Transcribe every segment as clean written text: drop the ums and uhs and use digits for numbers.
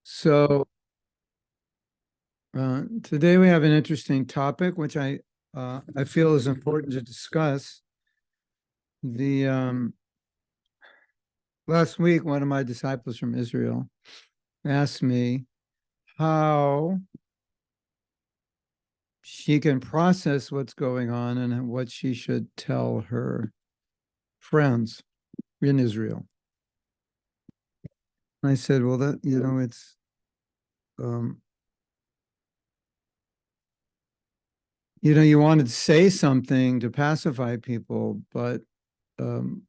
So today we have an interesting topic, which I feel is important to discuss. The last week, one of my disciples from Israel asked me how she can process what's going on and what she should tell her friends in Israel. I said, well, it's you wanted to say something to pacify people, but um,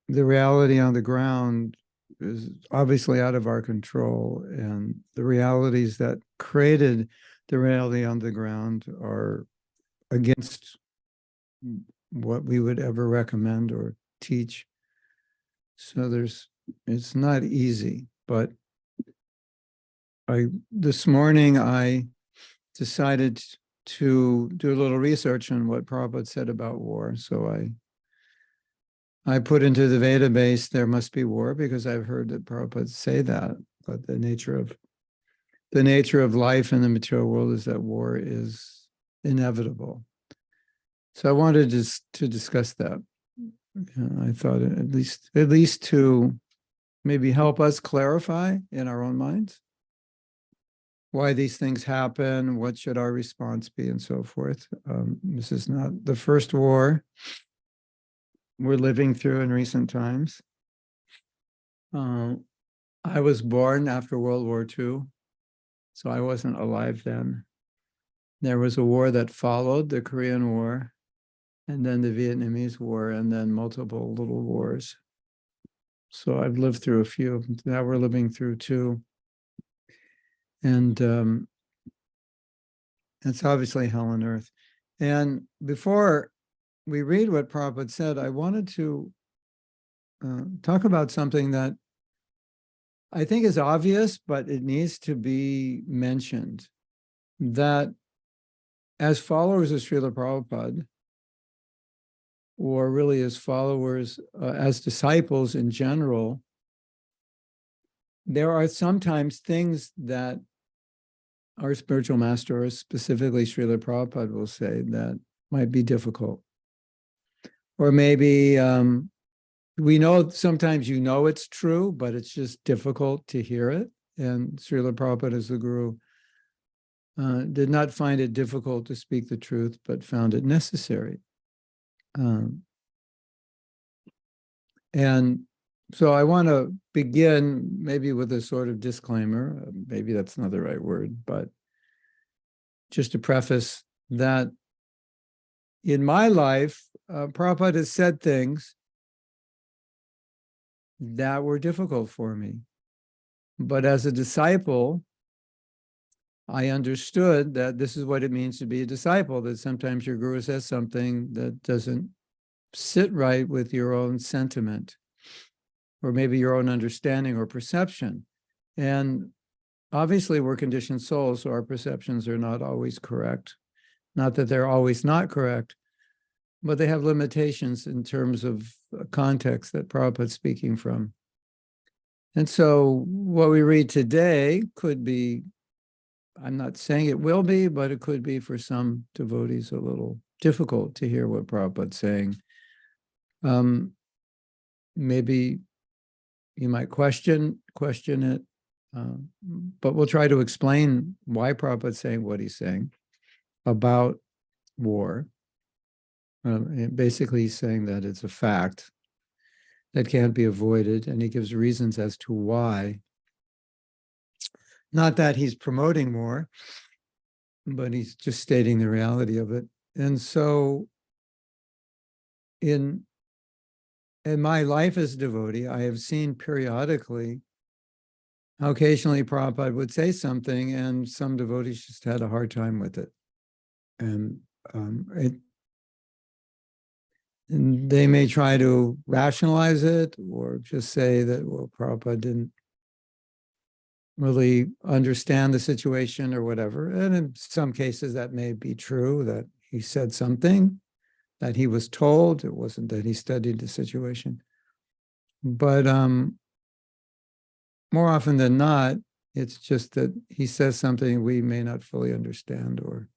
the reality on the ground is obviously out of our control, and the realities that created the reality on the ground are against what we would ever recommend or teach. So it's not easy, but this morning I decided to do a little research on what Prabhupada said about war. So I put into the database, there must be war, because I've heard that Prabhupada say that, but the nature of life in the material world is that war is inevitable. So I wanted to discuss that. I thought at least to maybe help us clarify in our own minds why these things happen, what should our response be, and so forth. This is not the first war we're living through in recent times. I was born after World War II, so I wasn't alive then. There was a war that followed the Korean War, and then the Vietnamese War, and then multiple little wars. So I've lived through a few. Now we're living through two. And it's obviously hell on earth. And before we read what Prabhupada said, I wanted to talk about something that I think is obvious, but it needs to be mentioned, that as followers of Srila Prabhupada, or really as followers, as disciples in general, there are sometimes things that our spiritual master, or specifically Srila Prabhupada, will say that might be difficult. Or maybe we know sometimes it's true, but it's just difficult to hear it. And Srila Prabhupada, as the Guru, did not find it difficult to speak the truth, but found it necessary. And so I want to begin maybe with a sort of disclaimer. Maybe that's not the right word, but just to preface that in my life, Prabhupada has said things that were difficult for me. But as a disciple, I understood that this is what it means to be a disciple, that sometimes your guru says something that doesn't sit right with your own sentiment, or maybe your own understanding or perception. And obviously we're conditioned souls, so our perceptions are not always correct. Not that they're always not correct, but they have limitations in terms of context that Prabhupada's speaking from. And so what we read today could be, I'm not saying it will be, but it could be for some devotees a little difficult to hear what Prabhupada's saying. Maybe you might question it, but we'll try to explain why Prabhupada's saying what he's saying about war. Basically, he's saying that it's a fact that can't be avoided, and he gives reasons as to why. Not that he's promoting war, but he's just stating the reality of it. And so in my life as a devotee, I have seen periodically how occasionally Prabhupada would say something and some devotees just had a hard time with it. And and they may try to rationalize it or just say that, well, Prabhupada didn't really understand the situation or whatever. And in some cases that may be true, that he said something that he was told. It wasn't that he studied the situation. But more often than not, It's just that he says something we may not fully understand or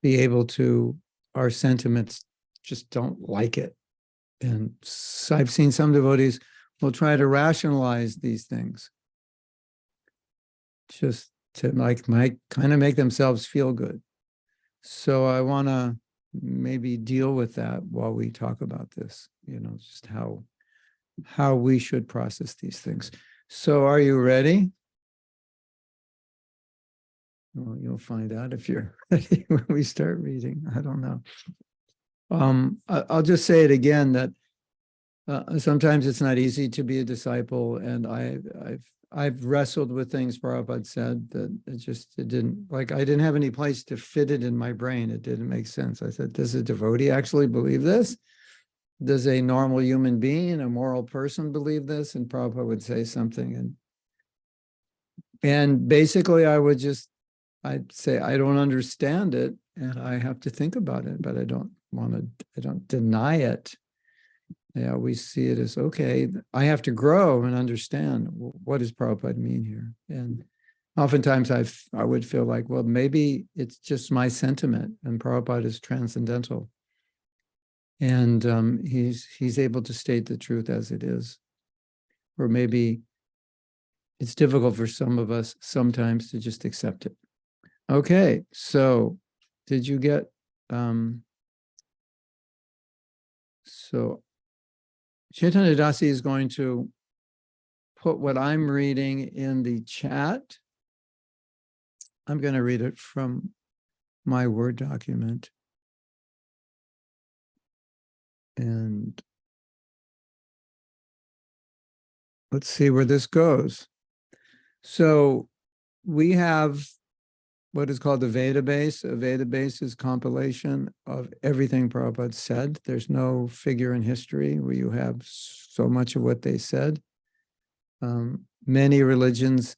be able to, our sentiments just don't like it. And I've seen some devotees will try to rationalize these things just to might kind of make themselves feel good. So I want to maybe deal with that while we talk about this, just how we should process these things. So are you ready? Well, you'll find out if you're ready when we start reading. I don't know. I'll just say it again that sometimes it's not easy to be a disciple, and I've wrestled with things Prabhupada said that it didn't, I didn't have any place to fit it in my brain. It didn't make sense. I said, does a devotee actually believe this? Does a normal human being, a moral person believe this? And Prabhupada would say something, and basically I'd say, I don't understand it, and I have to think about it, but I don't deny it. Yeah, we see it as, okay, I have to grow and understand what does Prabhupada mean here. And oftentimes I would feel like, well, maybe it's just my sentiment, and Prabhupada is transcendental. And he's able to state the truth as it is. Or maybe it's difficult for some of us sometimes to just accept it. Okay, so did you get, so Chaitanya Dasi is going to put what I'm reading in the chat. I'm going to read it from my Word document. And let's see where this goes. So we have what is called the Veda base. A Veda base is compilation of everything Prabhupada said. There's no figure in history where you have so much of what they said. Many religions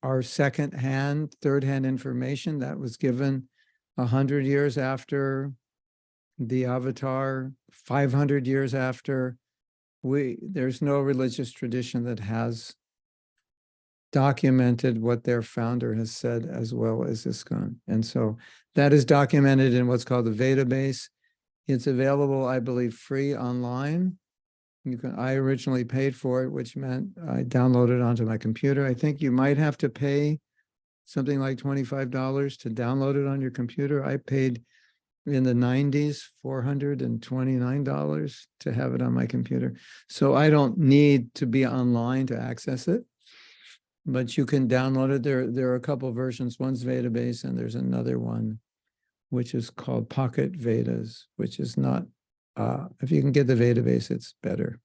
are second-hand, third-hand information that was given 100 years after the avatar, 500 years after. There's no religious tradition that has documented what their founder has said as well as ISKCON. And so that is documented in what's called the Veda base. It's available, I believe, free online. I originally paid for it, which meant I downloaded it onto my computer. I think you might have to pay something like $25 to download it on your computer. I paid in the 90s, $429 to have it on my computer. So I don't need to be online to access it, but you can download it. There are a couple of versions. One's Veda base, and there's another one, which is called Pocket Vedas, which is not, if you can get the Veda base, it's better.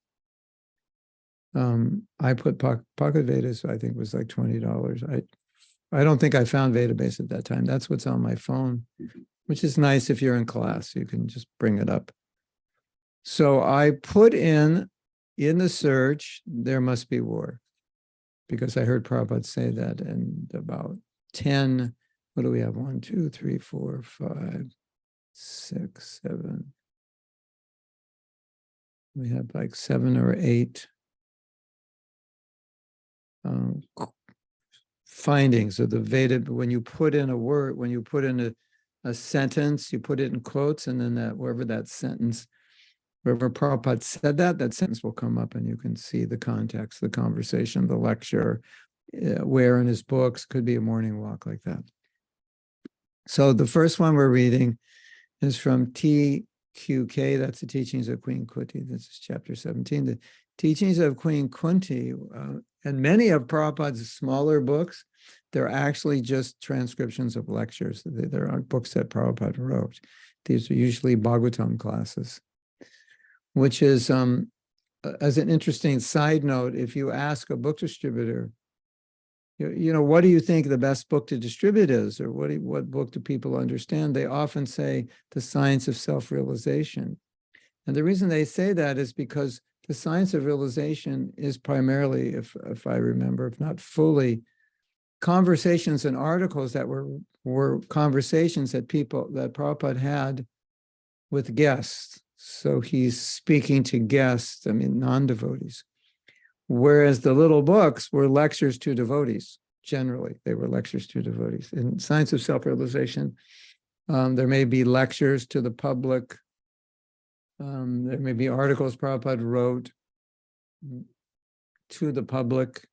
I put Pocket Vedas, I think was like $20. I don't think I found Veda base at that time. That's what's on my phone, which is nice if you're in class. You can just bring it up. So I put in the search, there must be war, because I heard Prabhupada say that, and about 10, what do we have? 1, 2, 3, 4, 5, 6, 7. We have like 7 or 8 findings of the Veda. When you put in a word, when you put in a sentence, you put it in quotes, and then wherever Prabhupada said that sentence will come up, and you can see the context, the conversation, the lecture, where in his books, could be a morning walk, like that. So the first one we're reading is from TQK, that's the Teachings of Queen Kunti. This is chapter 17. The Teachings of Queen Kunti, and many of Prabhupada's smaller books, they're actually just transcriptions of lectures. There aren't books that Prabhupada wrote. These are usually Bhagavatam classes, which is, as an interesting side note, if you ask a book distributor, what do you think the best book to distribute is, or what book do people understand? They often say The Science of Self-Realization. And the reason they say that is because the science of realization is primarily, if I remember, if not fully, conversations and articles that were conversations that Prabhupada had with guests. So he's speaking to guests, non-devotees. Whereas the little books were lectures to devotees. Generally, they were lectures to devotees. In Science of Self-Realization, there may be lectures to the public. There may be articles Prabhupada wrote to the public.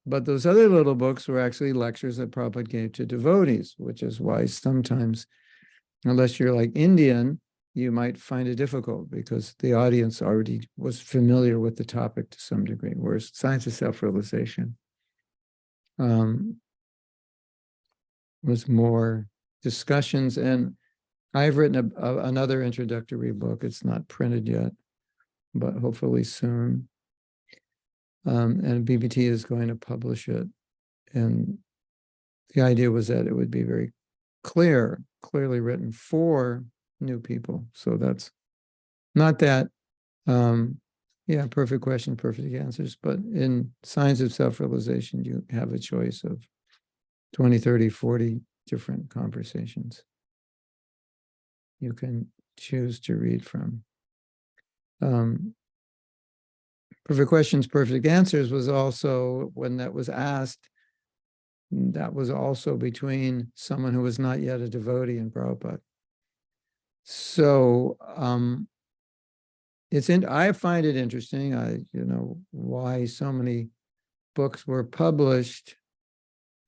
But those other little books were actually lectures that Prabhupada gave to devotees, which is why sometimes, unless you're like Indian, you might find it difficult because the audience already was familiar with the topic to some degree, whereas Science of Self-Realization was more discussions. And I've written another introductory book. It's not printed yet, but hopefully soon. And BBT is going to publish it. And the idea was that it would be very clearly written for new people. So that's not that, yeah, perfect question, perfect answers. But in Science of Self-Realization, you have a choice of 20, 30, 40 different conversations you can choose to read from. Perfect questions, perfect answers was also, when that was asked, that was also between someone who was not yet a devotee and Prabhupada. So I find it interesting, why so many books were published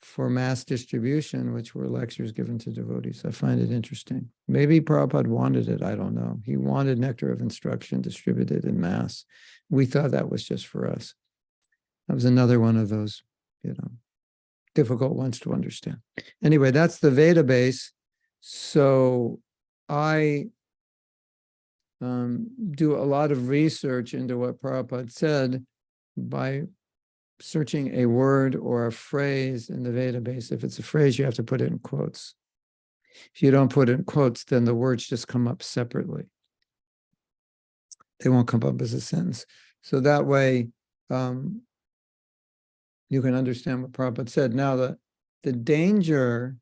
for mass distribution, which were lectures given to devotees. I find it interesting. Maybe Prabhupada wanted it, I don't know. He wanted nectar of instruction distributed in mass. We thought that was just for us. That was another one of those, difficult ones to understand. Anyway, that's the Veda base. So I do a lot of research into what Prabhupada said by searching a word or a phrase in the Veda base. If it's a phrase, you have to put it in quotes. If you don't put it in quotes, then the words just come up separately. They won't come up as a sentence. So that way, you can understand what Prabhupada said. Now, the danger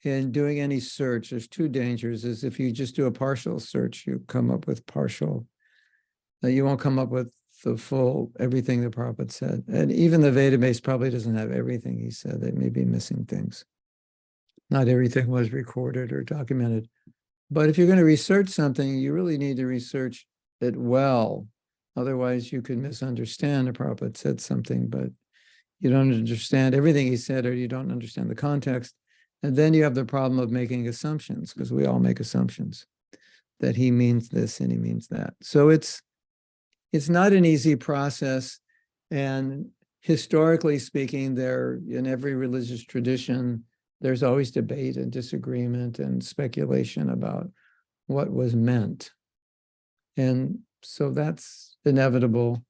in doing any search, there's two dangers, is if you just do a partial search, you come up with partial, you won't come up with the full, everything that Prabhupada said. And even the Veda base probably doesn't have everything he said. They may be missing things. Not everything was recorded or documented. But if you're going to research something, you really need to research it well. Otherwise, you could misunderstand if Prabhupada said something, but you don't understand everything he said, or you don't understand the context. And then you have the problem of making assumptions, because we all make assumptions that he means this and he means that. So it's not an easy process. And historically speaking, in every religious tradition, there's always debate and disagreement and speculation about what was meant. And so that's inevitable.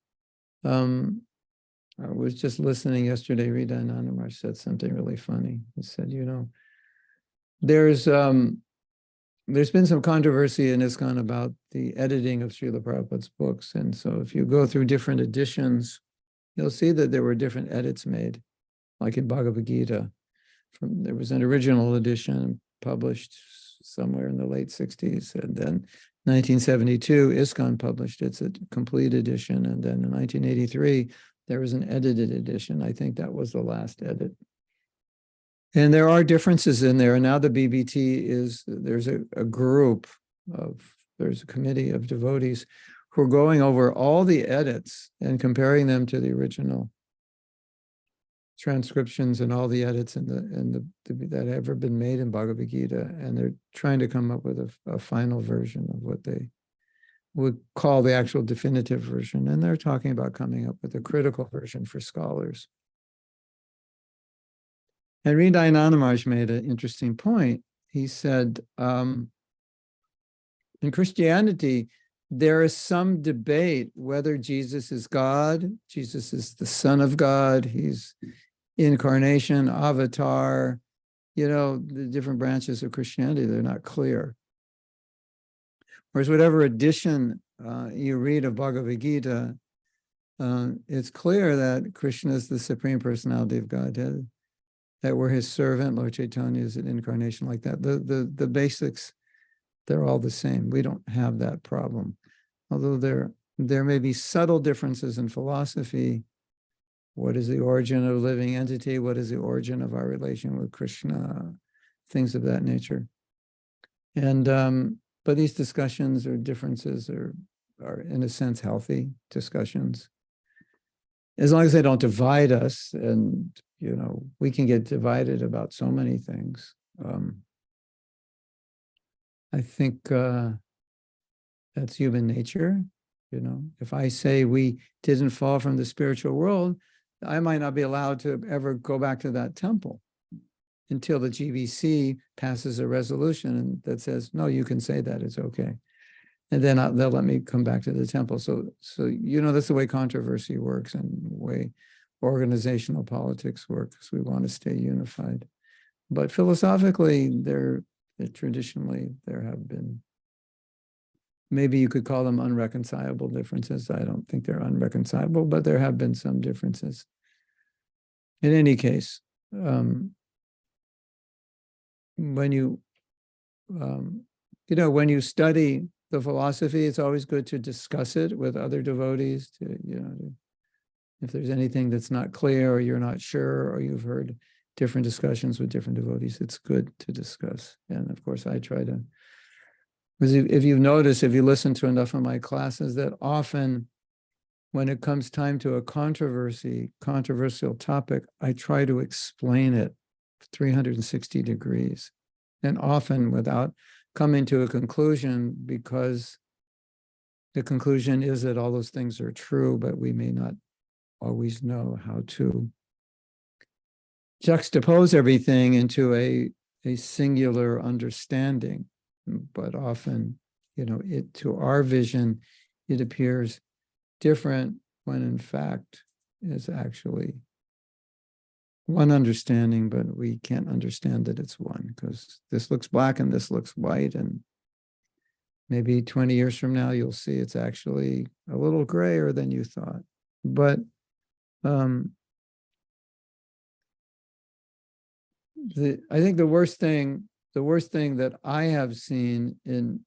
I was just listening yesterday, Rita Anandamar said something really funny. He said, there's been some controversy in ISKCON about the editing of Srila Prabhupada's books. And so if you go through different editions, you'll see that there were different edits made, like in Bhagavad Gita. There was an original edition published somewhere in the late 60s. And then 1972, ISKCON published its a complete edition. And then in 1983, there was an edited edition. I think that was the last edit. And there are differences in there. And now the BBT there's a committee of devotees who are going over all the edits and comparing them to the original transcriptions and all the edits that have ever been made in Bhagavad Gita. And they're trying to come up with a final version of what they would call the actual definitive version. And they're talking about coming up with a critical version for scholars. And Hridaya Nanamaraj made an interesting point. He said, in Christianity, there is some debate whether Jesus is God, Jesus is the Son of God, he's incarnation, avatar, the different branches of Christianity, they're not clear. Whereas whatever edition you read of Bhagavad Gita, it's clear that Krishna is the Supreme Personality of Godhead, that we're his servant, Lord Chaitanya is an incarnation like that. The basics, they're all the same. We don't have that problem. Although there there may be subtle differences in philosophy. What is the origin of a living entity? What is the origin of our relation with Krishna? Things of that nature. And but these discussions or differences are in a sense healthy discussions, as long as they don't divide us. And we can get divided about so many things. I think that's human nature. If I say we didn't fall from the spiritual world, I might not be allowed to ever go back to that temple until the GBC passes a resolution that says, no, you can say that, it's okay. And then they'll let me come back to the temple. So that's the way controversy works and the way organizational politics work, because we want to stay unified. But philosophically, traditionally, there have been, maybe you could call them unreconcilable differences. I don't think they're unreconcilable, but there have been some differences. In any case, when you study the philosophy, it's always good to discuss it with other devotees, if there's anything that's not clear or you're not sure, or you've heard different discussions with different devotees, it's good to discuss. And of course, I try to, because if you notice, if you listen to enough of my classes, that often when it comes time to a controversial topic, I try to explain it 360 degrees, and often without coming to a conclusion, because the conclusion is that all those things are true, but we may not always know how to juxtapose everything into a singular understanding. But often, to our vision, it appears different when in fact is actually one understanding, but we can't understand that it's one, because this looks black and this looks white, and maybe 20 years from now you'll see it's actually a little grayer than you thought. But I think the worst thing that I have seen in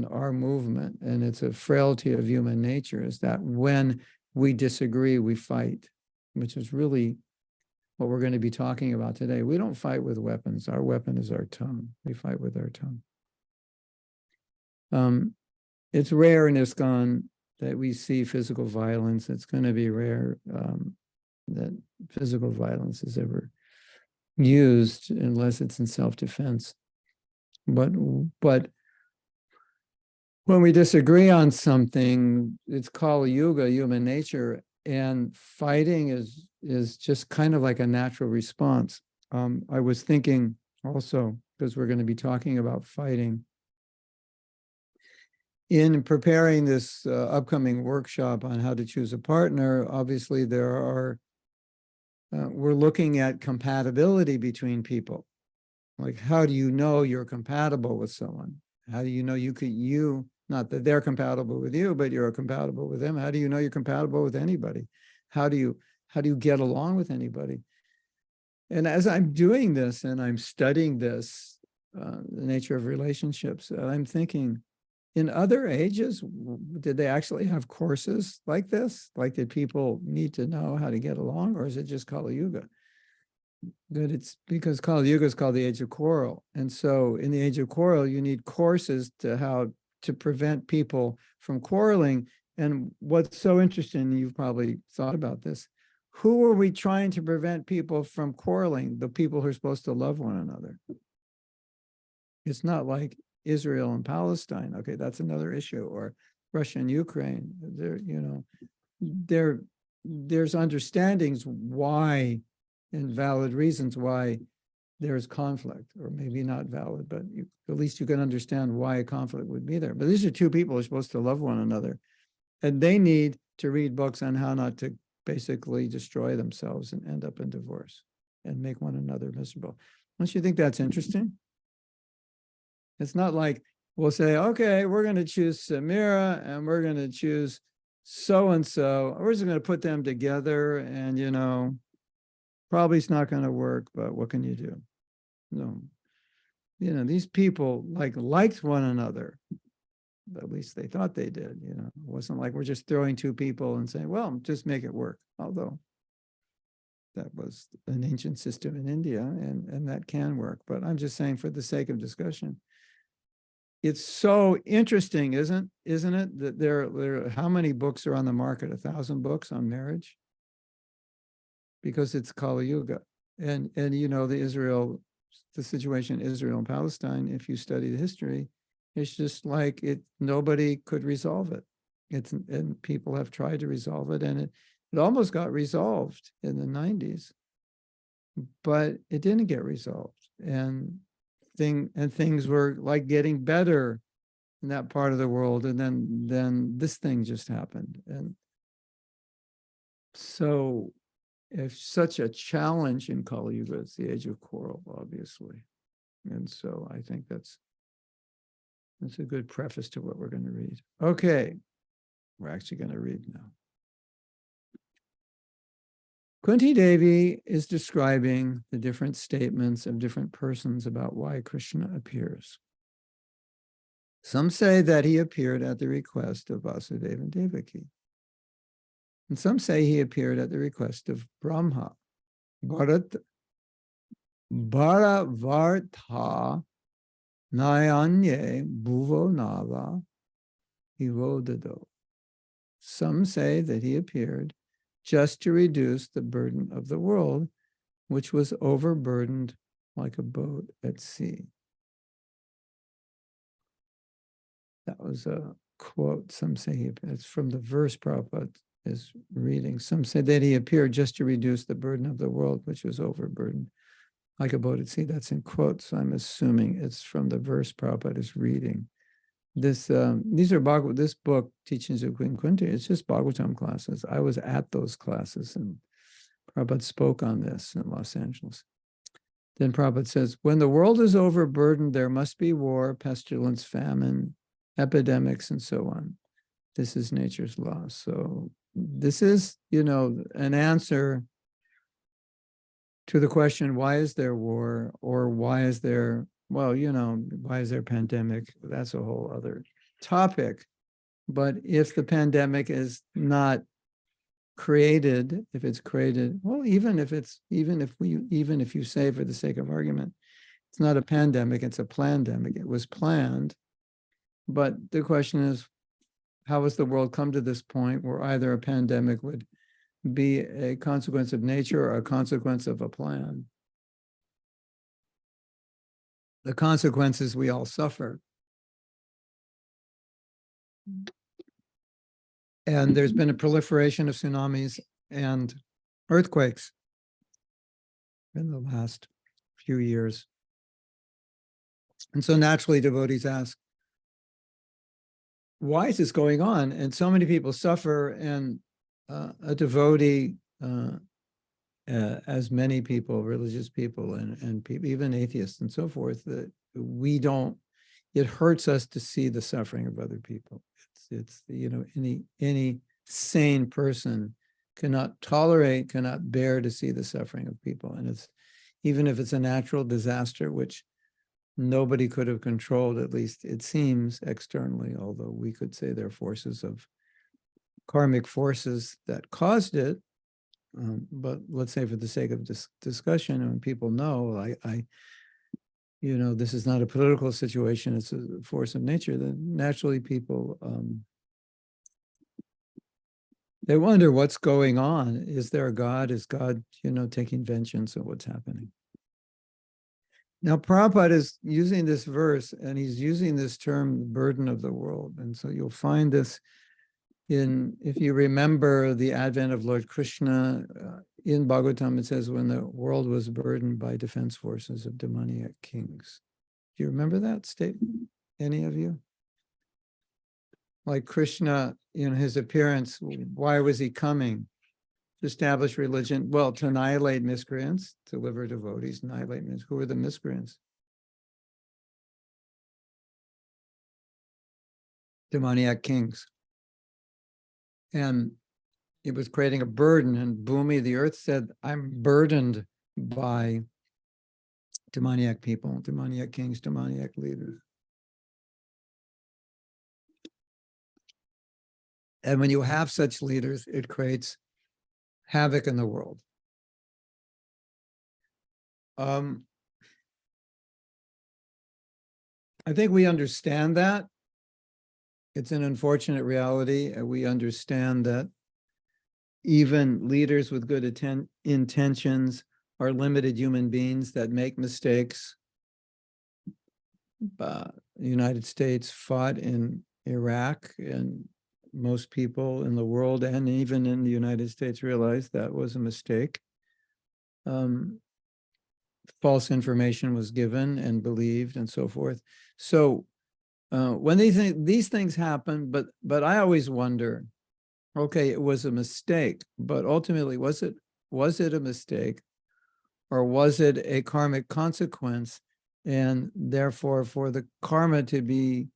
our movement, and it's a frailty of human nature, is that when we disagree, we fight, which is really what we're going to be talking about today. We don't fight with weapons. Our weapon is our tongue. We fight with our tongue. It's rare in ISKCON that we see physical violence. It's going to be rare that physical violence is ever used unless it's in self-defense. But when we disagree on something, it's Kali Yuga, human nature, and fighting is just kind of like a natural response. I was thinking also, because we're going to be talking about fighting, in preparing this upcoming workshop on how to choose a partner, obviously we're looking at compatibility between people. Like, how do you know you're compatible with someone? How do you know not that they're compatible with you, but you're compatible with them? How do you know you're compatible with anybody? How do you get along with anybody? And as I'm doing this and I'm studying this, the nature of relationships, I'm thinking, in other ages, did they actually have courses like this? Like, did people need to know how to get along, or is it just Kali Yuga? Good, it's because Kali Yuga is called the age of quarrel. And so in the age of quarrel, you need courses to how to prevent people from quarreling. And what's so interesting, you've probably thought about this, who are we trying to prevent people from quarreling? The people who are supposed to love one another. It's not like Israel and Palestine. Okay, that's another issue. Or Russia and Ukraine. There's understandings why, and valid reasons why there's conflict, or maybe not valid, but at least you can understand why a conflict would be there. But these are two people who are supposed to love one another, and they need to read books on how not to basically destroy themselves and end up in divorce and make one another miserable. Don't you think that's interesting? It's not like we'll say, okay, we're going to choose Samira and we're going to choose so-and-so. We're just going to put them together, and, probably it's not going to work, but what can you do? No. These people liked one another. at least they thought they did, you know. It wasn't like we're just throwing two people and saying, well, just make it work. Although that was an ancient system in India, and that can work. But I'm just saying, for the sake of discussion, it's so interesting, isn't it? That there how many books are on the market? 1,000 books on marriage? Because it's Kali Yuga. And you know, the situation in Israel and Palestine, if you study the history, it's just like nobody could resolve it. And people have tried to resolve it, and it almost got resolved in the 90s, but it didn't get resolved. And things were like getting better in that part of the world, and then this thing just happened. And so if such a challenge in Kali Yuga, it's the age of quarrel, obviously. And so I think that's a good preface to what we're going to read. Okay, we're actually going to read now. Kunti Devi is describing the different statements of different persons about why Krishna appears. Some say that he appeared at the request of Vasudeva and Devaki. And some say he appeared at the request of Brahma. Bharavartha Nayanye Bhuvo Nava Ivodado. Some say that he appeared just to reduce the burden of the world, which was overburdened like a boat at sea. That was a quote. Some say it's from the verse Prabhupada is reading. Some say that he appeared just to reduce the burden of the world, which was overburdened like a boat at sea. That's in quotes. So I'm assuming it's from the verse Prabhupada is reading. These are this book, Teachings of Queen Kunti, it's just Bhagavatam classes. I was at those classes, and Prabhupada spoke on this in Los Angeles. Then Prabhupada says, when the world is overburdened, there must be war, pestilence, famine, epidemics, and so on. This is nature's law. So this is, you know, an answer to the question, why is there war? Or why is there, well, you know, why is there pandemic? That's a whole other topic. But if the pandemic is not created, if it's created, well, even if you say, for the sake of argument, it's not a pandemic, it's a plandemic. It was planned. But the question is, how has the world come to this point where either a pandemic would be a consequence of nature or a consequence of a plan? The consequences we all suffer. And there's been a proliferation of tsunamis and earthquakes in the last few years. And so naturally devotees ask, why is this going on? And so many people suffer, and a devotee, as many people, religious people and people, even atheists and so forth, that it hurts us to see the suffering of other people. It's you know, any sane person cannot bear to see the suffering of people. And it's, even if it's a natural disaster, which nobody could have controlled, at least it seems externally, although we could say there are forces of karmic forces that caused it. But let's say, for the sake of discussion, and people know, you know, this is not a political situation, it's a force of nature, then naturally people, they wonder what's going on. Is there a God? Is God, you know, taking vengeance on what's happening? Now, Prabhupada is using this verse, and he's using this term, burden of the world. And so you'll find this if you remember the advent of Lord Krishna, in Bhagavatam, it says, when the world was burdened by defense forces of demoniac kings. Do you remember that statement? Any of you? Like Krishna, in his appearance, why was he coming? To establish religion, well, to annihilate miscreants, to deliver devotees, annihilate miscreants. Who are the miscreants? Demoniac kings. And it was creating a burden, and Bhumi, the earth, said, I'm burdened by demoniac people, demoniac kings, demoniac leaders. And when you have such leaders, it creates havoc in the world. I think we understand that. It's an unfortunate reality. We understand that even leaders with good intentions are limited human beings that make mistakes. The United States fought in Iraq, and most people in the world and even in the United States realized that was a mistake. False information was given and believed and so forth. So when these things happen, but I always wonder, okay, it was a mistake, but ultimately, was it a mistake, or was it a karmic consequence? And therefore, for the karma to be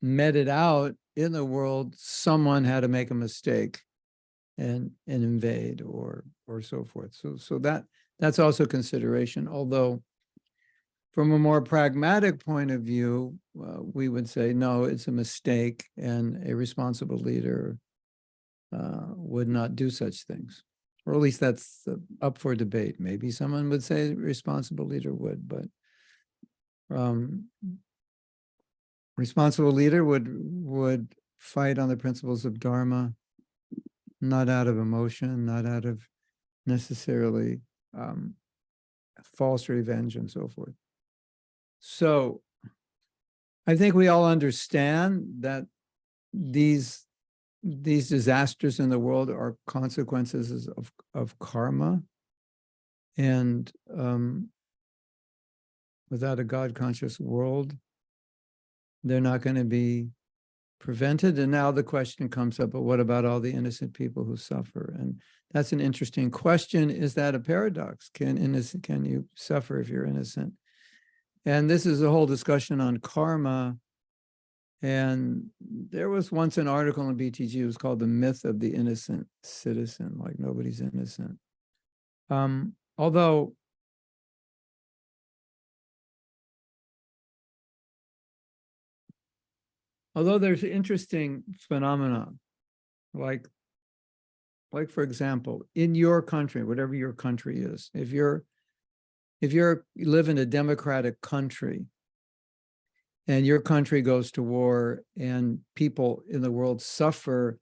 meted out in the world, someone had to make a mistake and invade or so forth. So that's also consideration. Although, from a more pragmatic point of view, we would say no, it's a mistake, and a responsible leader would not do such things, or at least that's up for debate. Maybe someone would say a responsible leader would, but responsible leader would fight on the principles of Dharma, not out of emotion, not out of necessarily false revenge and so forth. So I think we all understand that these disasters in the world are consequences of karma, and without a God-conscious world, they're not going to be prevented. And now the question comes up, but what about all the innocent people who suffer? And that's an interesting question. Is that a paradox? Can you suffer if you're innocent? And this is a whole discussion on karma. And there was once an article in BTG, it was called The Myth of the Innocent Citizen, like nobody's innocent. Although there's interesting phenomena, like for example, in your country, whatever your country is, if you live in a democratic country and your country goes to war and people in the world suffer,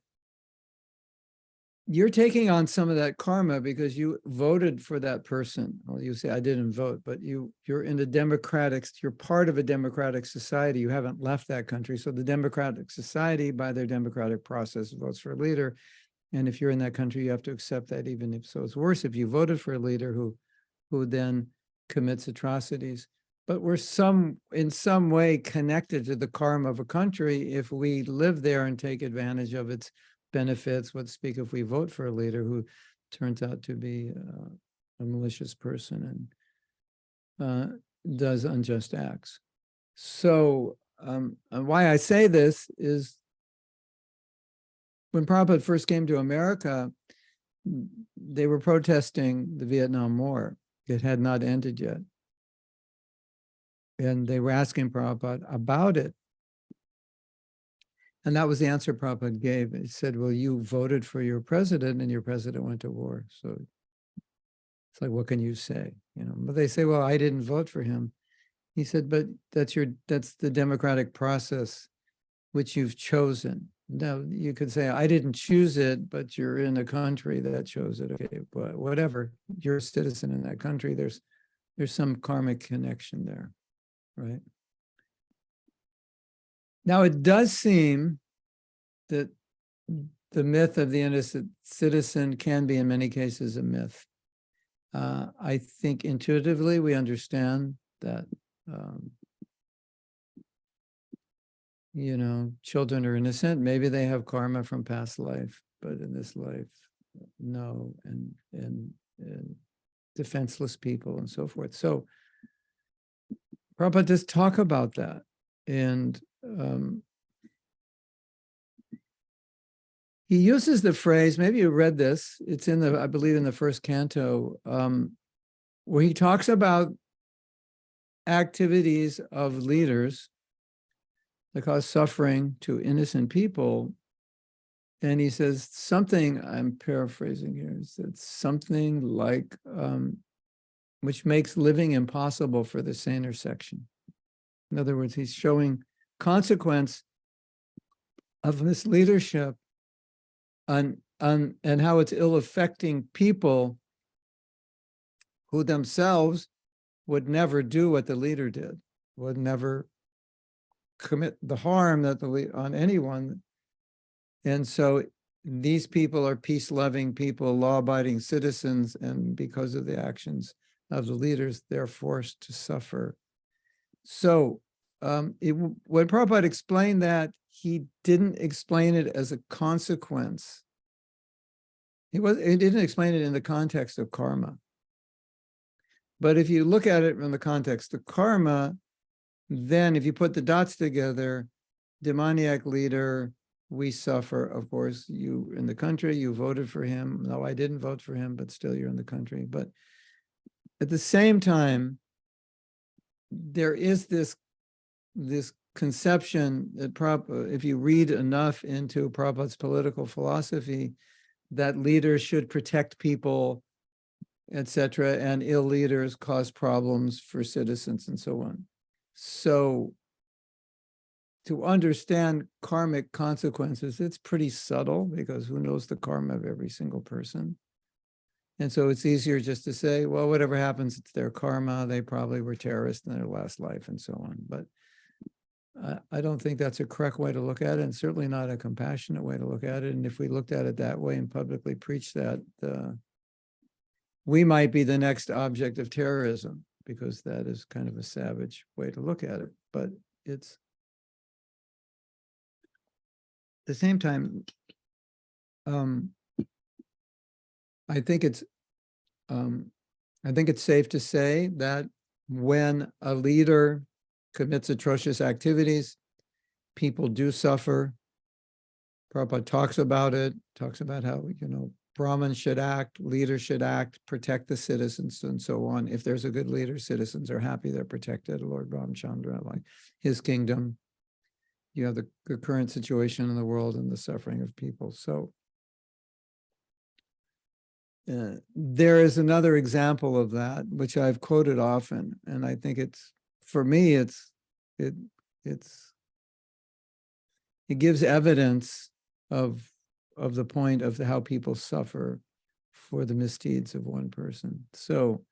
you're taking on some of that karma because you voted for that person. Well, you say, I didn't vote, but you're in you're part of a democratic society. You haven't left that country. So the democratic society, by their democratic process, votes for a leader. And if you're in that country, you have to accept that, even if so. It's worse if you voted for a leader who then commits atrocities. But we're in some way connected to the karma of a country if we live there and take advantage of its benefits. What speak if we vote for a leader who turns out to be a malicious person and does unjust acts. So why I say this is, when Prabhupada first came to America, they were protesting the Vietnam War. It had not ended yet. And they were asking Prabhupada about it. And that was the answer Prabhupada gave. He said, well, you voted for your president and your president went to war. So it's like, what can you say? But they say, well, I didn't vote for him. He said, but that's the democratic process which you've chosen. Now, you could say, I didn't choose it, but you're in a country that chose it. Okay, but whatever, you're a citizen in that country. There's some karmic connection there, right? Now, it does seem that the myth of the innocent citizen can be, in many cases, a myth. I think intuitively we understand that, children are innocent. Maybe they have karma from past life, but in this life, no, and defenseless people and so forth. So Prabhupada does talk about that. And he uses the phrase, maybe you read this, it's I believe in the first canto, where he talks about activities of leaders that cause suffering to innocent people. And he says something, I'm paraphrasing here, he said something like, which makes living impossible for the saner section. In other words, he's showing consequence of this leadership and how it's ill affecting people who themselves would never do what the leader did, would never commit the harm that on anyone. And so these people are peace-loving people, law-abiding citizens, and because of the actions of the leaders, they're forced to suffer. So when Prabhupada explained that, he didn't explain it as a consequence. He didn't explain it in the context of karma. But if you look at it in the context of karma, then if you put the dots together, demoniac leader, we suffer. Of course, you in the country, you voted for him. No, I didn't vote for him, but still you're in the country. But at the same time, there is this conception that if you read enough into Prabhupada's political philosophy, that leaders should protect people, etc., and ill leaders cause problems for citizens and so on. So to understand karmic consequences, it's pretty subtle because who knows the karma of every single person. And so it's easier just to say, well, whatever happens, it's their karma. They probably were terrorists in their last life and so on. But I don't think that's a correct way to look at it, and certainly not a compassionate way to look at it. And if we looked at it that way and publicly preached that, we might be the next object of terrorism, because that is kind of a savage way to look at it. But it's at the same time, I think it's safe to say that when a leader commits atrocious activities, people do suffer. Prabhupada talks about it, talks about how, Brahmins should act, leaders should act, protect the citizens, and so on. If there's a good leader, citizens are happy, they're protected. Lord Ramchandra, like his kingdom, you have the current situation in the world and the suffering of people. So there is another example of that, which I've quoted often, and I think for me, it gives evidence of the point of how people suffer for the misdeeds of one person. So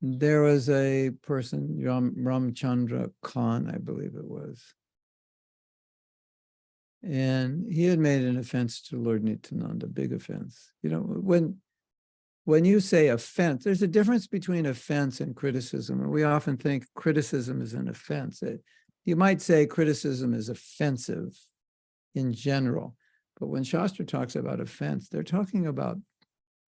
there was a person, Ramchandra Khan, I believe it was, and he had made an offense to Lord Nityananda, big offense. When you say offense, there's a difference between offense and criticism. And we often think criticism is an offense. You might say criticism is offensive in general, but when Shastra talks about offense, they're talking about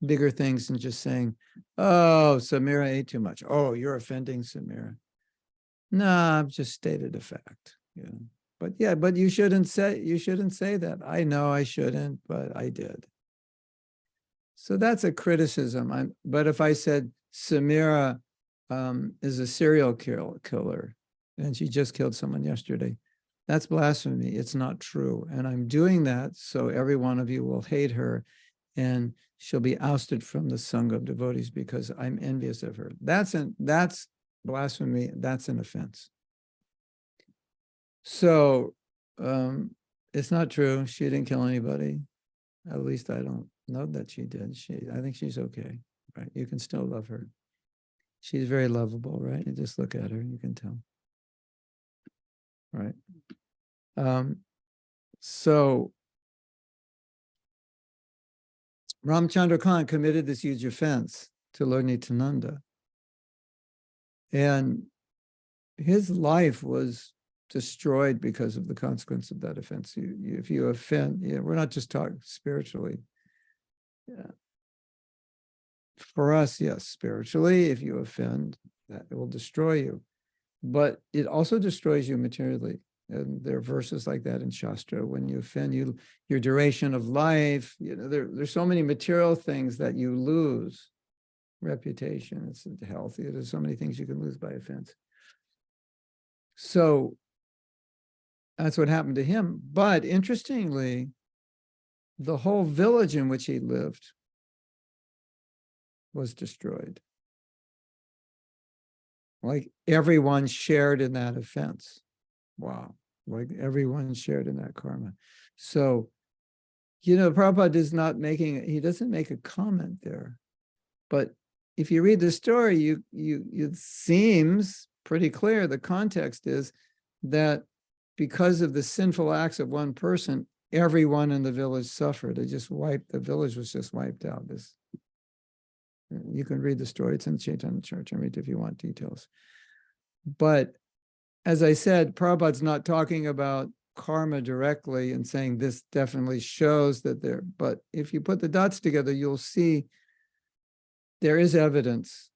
bigger things than just saying, oh, Samira ate too much. Oh, you're offending Samira. No, I've just stated a fact. But you shouldn't say that. I know I shouldn't, but I did. So that's a criticism. But if I said Samira is a serial killer and she just killed someone yesterday, that's blasphemy. It's not true. And I'm doing that so every one of you will hate her and she'll be ousted from the Sangha of devotees because I'm envious of her. That's blasphemy. That's an offense. So it's not true. She didn't kill anybody. At least I don't know that she did. I think she's okay, right? You can still love her. She's very lovable, right? You just look at her, you can tell, right? So Ramchandra Khan committed this huge offense to Lord Nityananda, and his life was destroyed because of the consequence of that offense. If you offend, we're not just talking spiritually. Yeah. For us, yes, spiritually, if you offend, that it will destroy you. But it also destroys you materially. And there are verses like that in Shastra. When you offend, your duration of life, there's so many material things that you lose. Reputation, it's healthy. There's so many things you can lose by offense. So that's what happened to him. But interestingly, the whole village in which he lived was destroyed. Like everyone shared in that offense. Wow. Like everyone shared in that karma. So, Prabhupada is not he doesn't make a comment there. But if you read the story, it seems pretty clear. The context is that because of the sinful acts of one person, everyone in the village suffered. The village was just wiped out. You can read the story. It's in Chaitanya Charitamrita if you want details. But as I said, Prabhupada's not talking about karma directly and saying this definitely shows that but if you put the dots together, you'll see there is evidence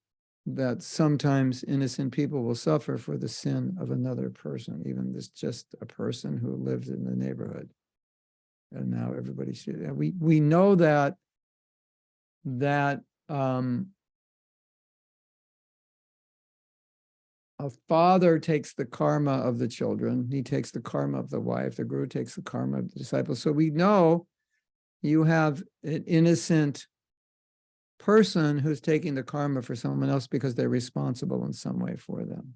that sometimes innocent people will suffer for the sin of another person, even just a person who lived in the neighborhood. And now everybody should. We know that a father takes the karma of the children. He takes the karma of the wife. The guru takes the karma of the disciples. So we know you have an innocent person who's taking the karma for someone else because they're responsible in some way for them.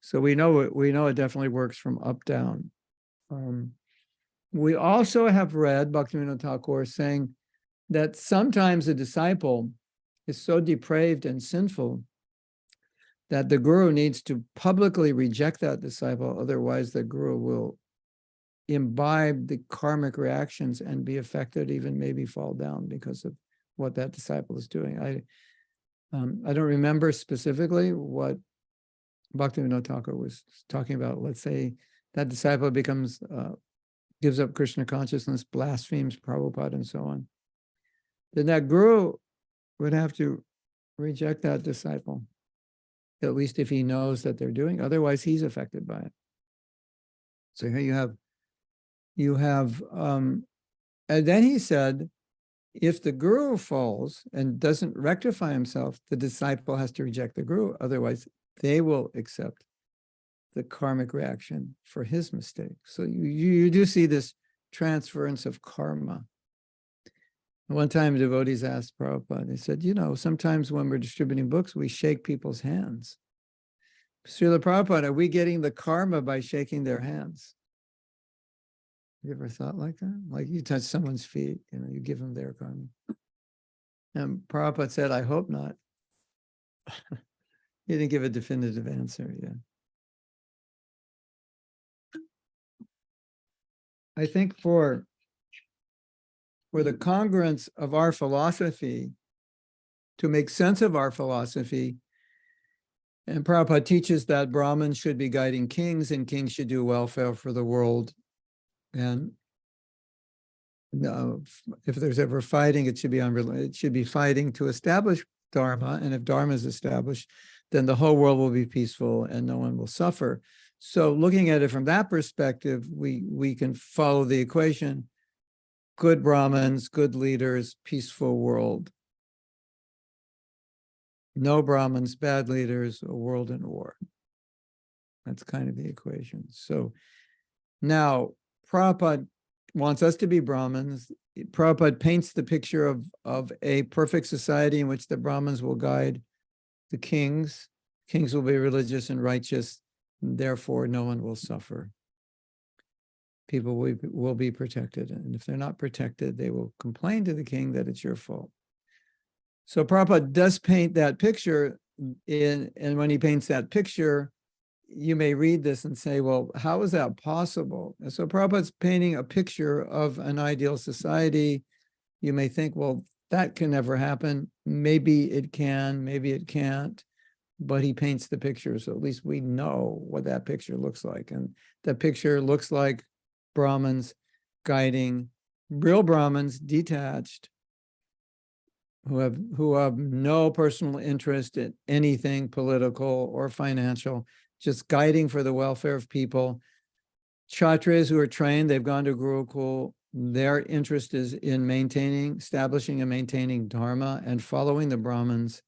So we know it definitely works from up down. We also have read Bhaktivinoda Thakur saying that sometimes a disciple is so depraved and sinful that the guru needs to publicly reject that disciple, otherwise the guru will imbibe the karmic reactions and be affected, even maybe fall down because of what that disciple is doing. I don't remember specifically what Bhaktivinoda Thakur was talking about. Let's say that disciple gives up Krishna consciousness, blasphemes Prabhupada, and so on. Then that guru would have to reject that disciple, at least if he knows that they're doing. Otherwise, he's affected by it. So here you have, and then he said, if the guru falls and doesn't rectify himself, the disciple has to reject the guru. Otherwise, they will accept the karmic reaction for his mistake. So you do see this transference of karma. One time, devotees asked Prabhupada, they said, sometimes when we're distributing books, we shake people's hands. Srila Prabhupada, are we getting the karma by shaking their hands? You ever thought like that? Like you touch someone's feet, you give them their karma. And Prabhupada said, I hope not. He didn't give a definitive answer yet. I think for the congruence of our philosophy, to make sense of our philosophy, and Prabhupada teaches that Brahmins should be guiding kings and kings should do welfare for the world. And if there's ever fighting, it should be fighting to establish Dharma. And if Dharma is established, then the whole world will be peaceful and no one will suffer. So looking at it from that perspective, we can follow the equation: good Brahmins, good leaders, peaceful world. No Brahmins, bad leaders, a world in war. That's kind of the equation. So now Prabhupada wants us to be Brahmins. Prabhupada paints the picture of a perfect society in which the Brahmins will guide the kings. Kings will be religious and righteous, and therefore no one will suffer. People will be protected. And if they're not protected, they will complain to the king that it's your fault. So Prabhupada does paint that picture, and when he paints that picture, you may read this and say, well, how is that possible? And so Prabhupada's painting a picture of an ideal society. You may think, well, that can never happen. Maybe it can, maybe it can't. But he paints the picture, so at least we know what that picture looks like. And that picture looks like Brahmins guiding, real Brahmins, detached, who have no personal interest in anything political or financial, just guiding for the welfare of people. Kshatriyas who are trained, they've gone to Gurukul. Their interest is in establishing and maintaining Dharma and following the Brahmins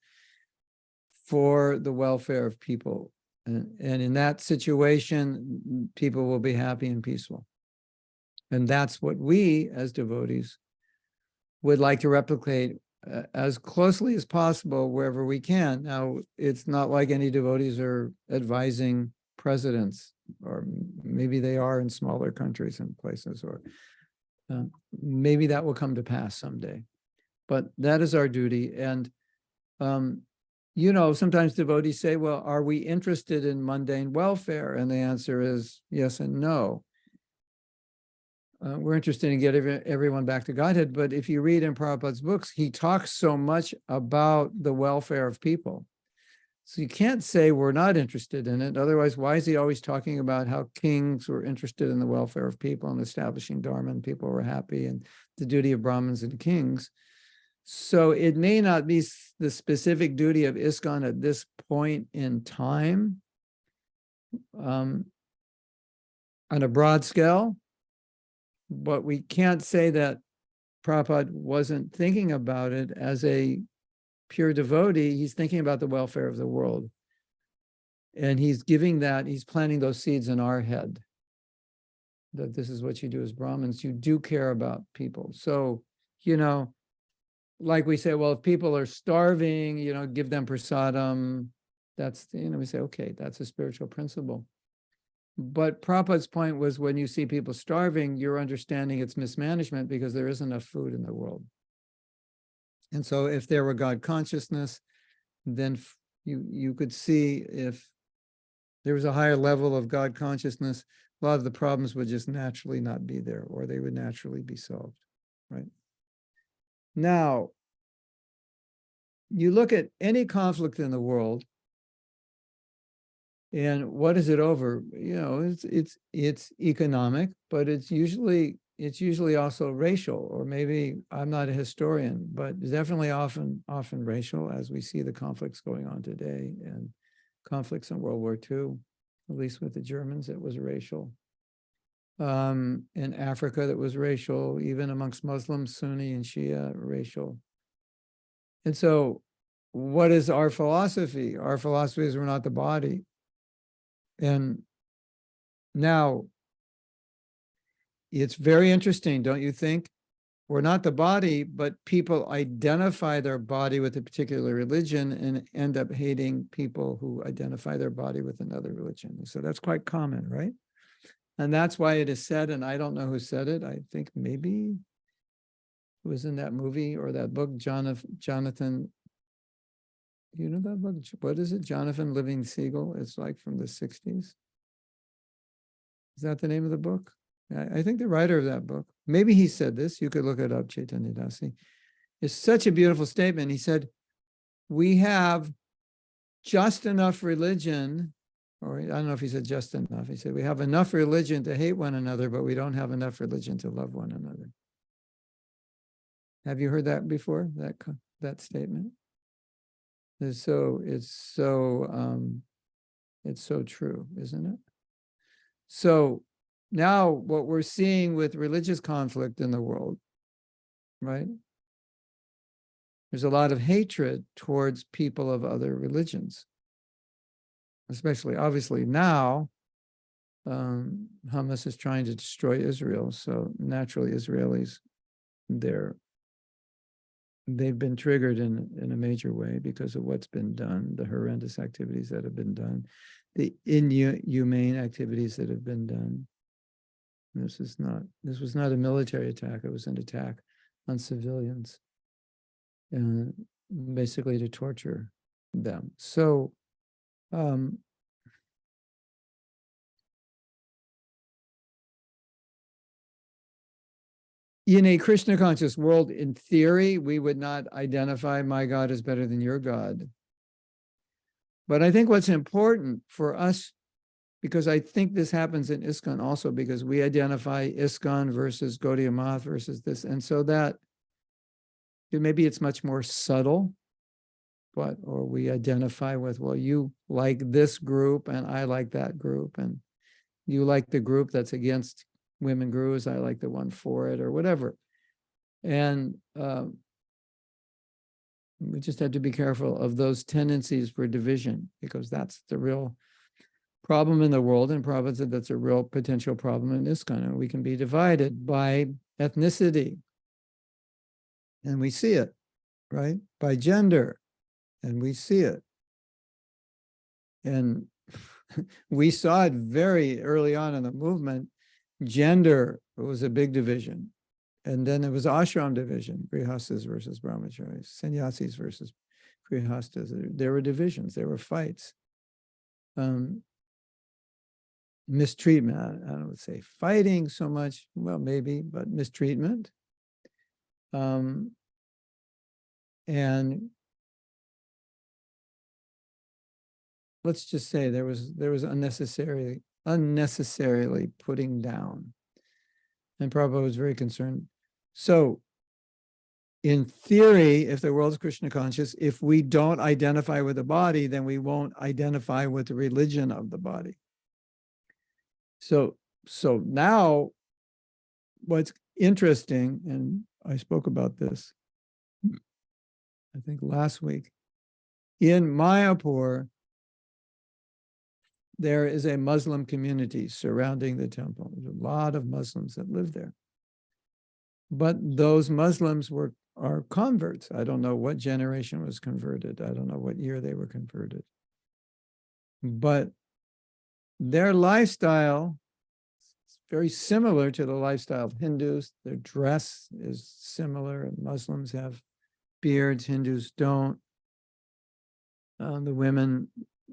for the welfare of people. And in that situation, people will be happy and peaceful. And that's what we as devotees would like to replicate as closely as possible wherever we can. Now, it's not like any devotees are advising presidents, or maybe they are in smaller countries and places, or maybe that will come to pass someday. But that is our duty. And, you know, sometimes devotees say, well, are we interested in mundane welfare? And the answer is yes and no. We're interested in getting everyone back to Godhead, but if you read in Prabhupada's books, he talks so much about the welfare of people. So you can't say we're not interested in it. Otherwise, why is he always talking about how kings were interested in the welfare of people and establishing Dharma, and people were happy, and the duty of Brahmins and kings? So it may not be the specific duty of ISKCON at this point in time on a broad scale, but we can't say that Prabhupada wasn't thinking about it as a pure devotee. He's thinking about the welfare of the world. And he's giving that, he's planting those seeds in our head, that this is what you do as Brahmins. You do care about people. So, you know, like we say, well, if people are starving, you know, give them prasadam. That's, you know, we say, okay, that's a spiritual principle. But Prabhupada's point was, when you see people starving, you're understanding it's mismanagement because there isn't enough food in the world. And so if there were God consciousness, then you could see if there was a higher level of God consciousness, a lot of the problems would just naturally not be there, or they would naturally be solved, right? Now, you look at any conflict in the world, and what is it over? You know, it's economic, but it's usually also racial, or maybe, I'm not a historian, but definitely often racial, as we see the conflicts going on today, and conflicts in World War II, at least with the Germans, it was racial. In Africa, that was racial, even amongst Muslims, Sunni and Shia, racial. And so what is our philosophy? Our philosophy is we're not the body. And now, it's very interesting, don't you think? We're not the body, but people identify their body with a particular religion and end up hating people who identify their body with another religion. So that's quite common, right? And that's why it is said, and I don't know who said it, I think maybe it was in that movie or that book, Jonathan, you know that book? What is it? Jonathan Living Siegel. It's like from the 60s. Is that the name of the book? I think the writer of that book, maybe he said this, you could look it up, Chaitanya Dasi. It's such a beautiful statement. He said, we have just enough religion, or I don't know if he said just enough. He said, we have enough religion to hate one another, but we don't have enough religion to love one another. Have you heard that before, that statement? It's so true, isn't it? So now what we're seeing with religious conflict in the world, right? There's a lot of hatred towards people of other religions, especially obviously now, Hamas is trying to destroy Israel. So naturally Israelis, they've been triggered in a major way because of what's been done, the horrendous activities that have been done, the inhumane activities that have been done. This was not a military attack. It was an attack on civilians, and basically to torture them. So, in a Krishna conscious world, in theory, we would not identify my God as better than your God. But I think what's important for us, because I think this happens in ISKCON also, because we identify ISKCON versus Gaudiya Math versus this. And so that maybe it's much more subtle, or we identify with, well, you like this group and I like that group, and you like the group that's against women gurus, I like the one for it, or whatever. And we just have to be careful of those tendencies for division, because that's the real problem in the world, and Prabhupada said that's a real potential problem in ISKCON. We can be divided by ethnicity, and we see it, right? By gender, and we see it. And we saw it very early on in the movement. Gender was a big division. And then there was ashram division, grihastas versus brahmacharis, sannyasis versus grihastas. There were divisions, there were fights. Mistreatment, I don't say fighting so much, well, maybe, but mistreatment. And let's just say there was unnecessarily putting down. And Prabhupada was very concerned. So in theory, if the world is Krishna conscious, if we don't identify with the body, then we won't identify with the religion of the body. So now what's interesting, and I spoke about this, I think last week, in Mayapur, there is a Muslim community surrounding the temple. There's a lot of Muslims that live there. But those Muslims are converts. I don't know what generation was converted. I don't know what year they were converted. But their lifestyle is very similar to the lifestyle of Hindus. Their dress is similar. Muslims have beards, Hindus don't.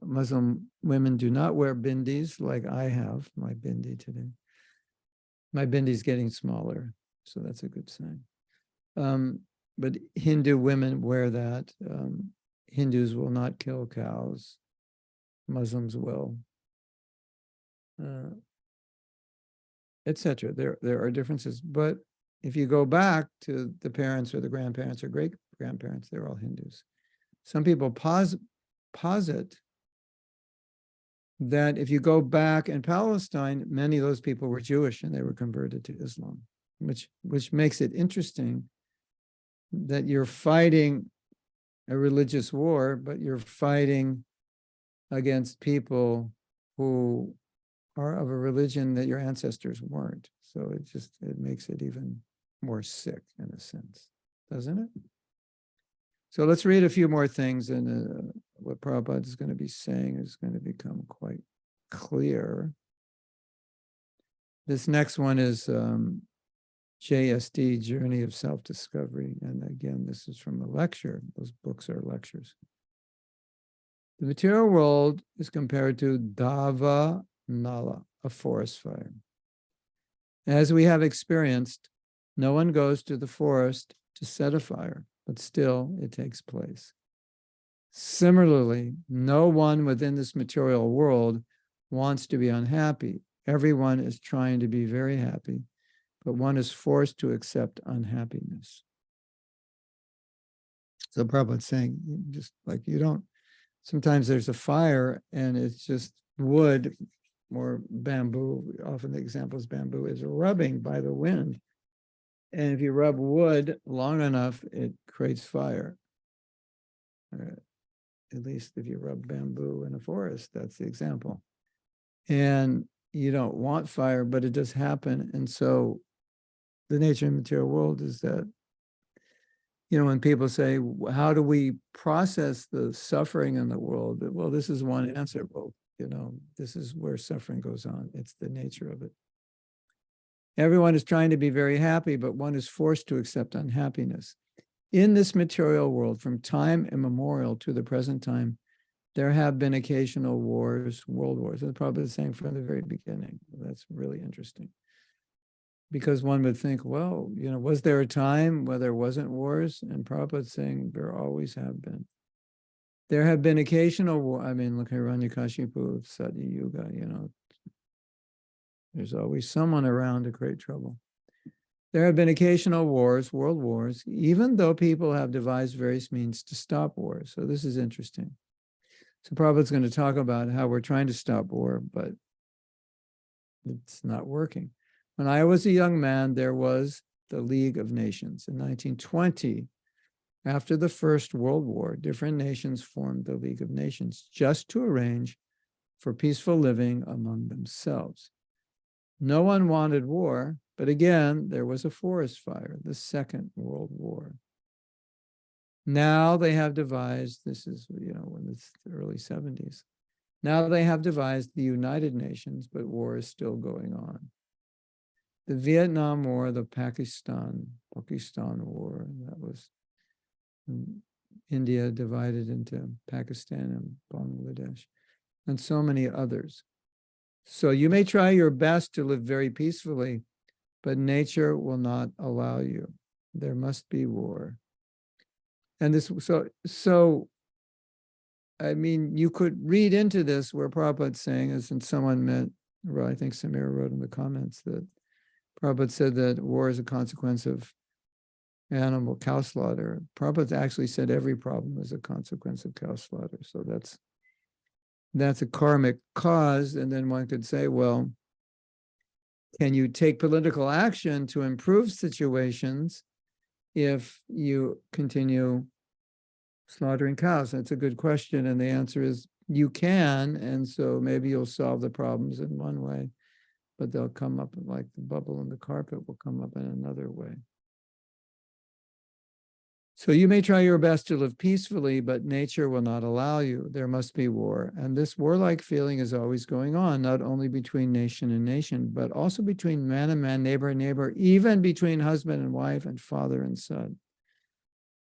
Muslim women do not wear bindis like I have my bindi today. My bindi is getting smaller, so that's a good sign. But Hindu women wear that. Hindus will not kill cows. Muslims will, etc. There are differences, but if you go back to the parents or the grandparents or great grandparents, they're all Hindus. Some people posit that if you go back in Palestine, many of those people were Jewish and they were converted to Islam, which makes it interesting that you're fighting a religious war, but you're fighting against people who are of a religion that your ancestors weren't. So it makes it even more sick in a sense, doesn't it? So let's read a few more things, and what Prabhupada is going to be saying is going to become quite clear. This next one is JSD, Journey of Self-Discovery. And again, this is from a lecture. Those books are lectures. The material world is compared to Dava Nala, a forest fire. As we have experienced, no one goes to the forest to set a fire, but still it takes place. Similarly, no one within this material world wants to be unhappy. Everyone is trying to be very happy, but one is forced to accept unhappiness. So Prabhupada's saying, just like you don't, sometimes there's a fire and it's just wood or bamboo. Often the example is bamboo is rubbing by the wind. And if you rub wood long enough, it creates fire. At least if you rub bamboo in a forest, that's the example. And you don't want fire, but it does happen. And so the nature of the material world is that, you know, when people say, how do we process the suffering in the world? Well, this is one answer. Well, you know, this is where suffering goes on. It's the nature of it. Everyone is trying to be very happy, but one is forced to accept unhappiness. In this material world, from time immemorial to the present time, there have been occasional wars, world wars. It's probably the same from the very beginning. That's really interesting. Because one would think, well, you know, was there a time where there wasn't wars? And Prabhupada's saying there always have been. There have been occasional wars. I mean, look at Hiranyakashipu, Satya Yuga, you know. There's always someone around to create trouble. There have been occasional wars, world wars, even though people have devised various means to stop wars. So this is interesting. So Prabhupada's going to talk about how we're trying to stop war, but it's not working. When I was a young man, there was the League of Nations. In 1920, after the First World War, different nations formed the League of Nations just to arrange for peaceful living among themselves. No one wanted war, but again, there was a forest fire, the Second World War. Now they have devised, this is, when it's the early 70s. Now they have devised the United Nations, but war is still going on. The Vietnam War, the Pakistan War, that was India divided into Pakistan and Bangladesh, and so many others. So you may try your best to live very peacefully, but nature will not allow you. There must be war. And this, so I mean, you could read into this where Prabhupada's saying, as in someone meant, well, I think Samir wrote in the comments that Prabhupada said that war is a consequence of animal cow slaughter. Prabhupada actually said every problem is a consequence of cow slaughter. So that's a karmic cause. And then one could say, well, can you take political action to improve situations if you continue slaughtering cows? That's a good question. And the answer is you can. And so maybe you'll solve the problems in one way, but they'll come up like the bubble in the carpet will come up in another way. So you may try your best to live peacefully, but nature will not allow you. There must be war. And this warlike feeling is always going on, not only between nation and nation, but also between man and man, neighbor and neighbor, even between husband and wife and father and son.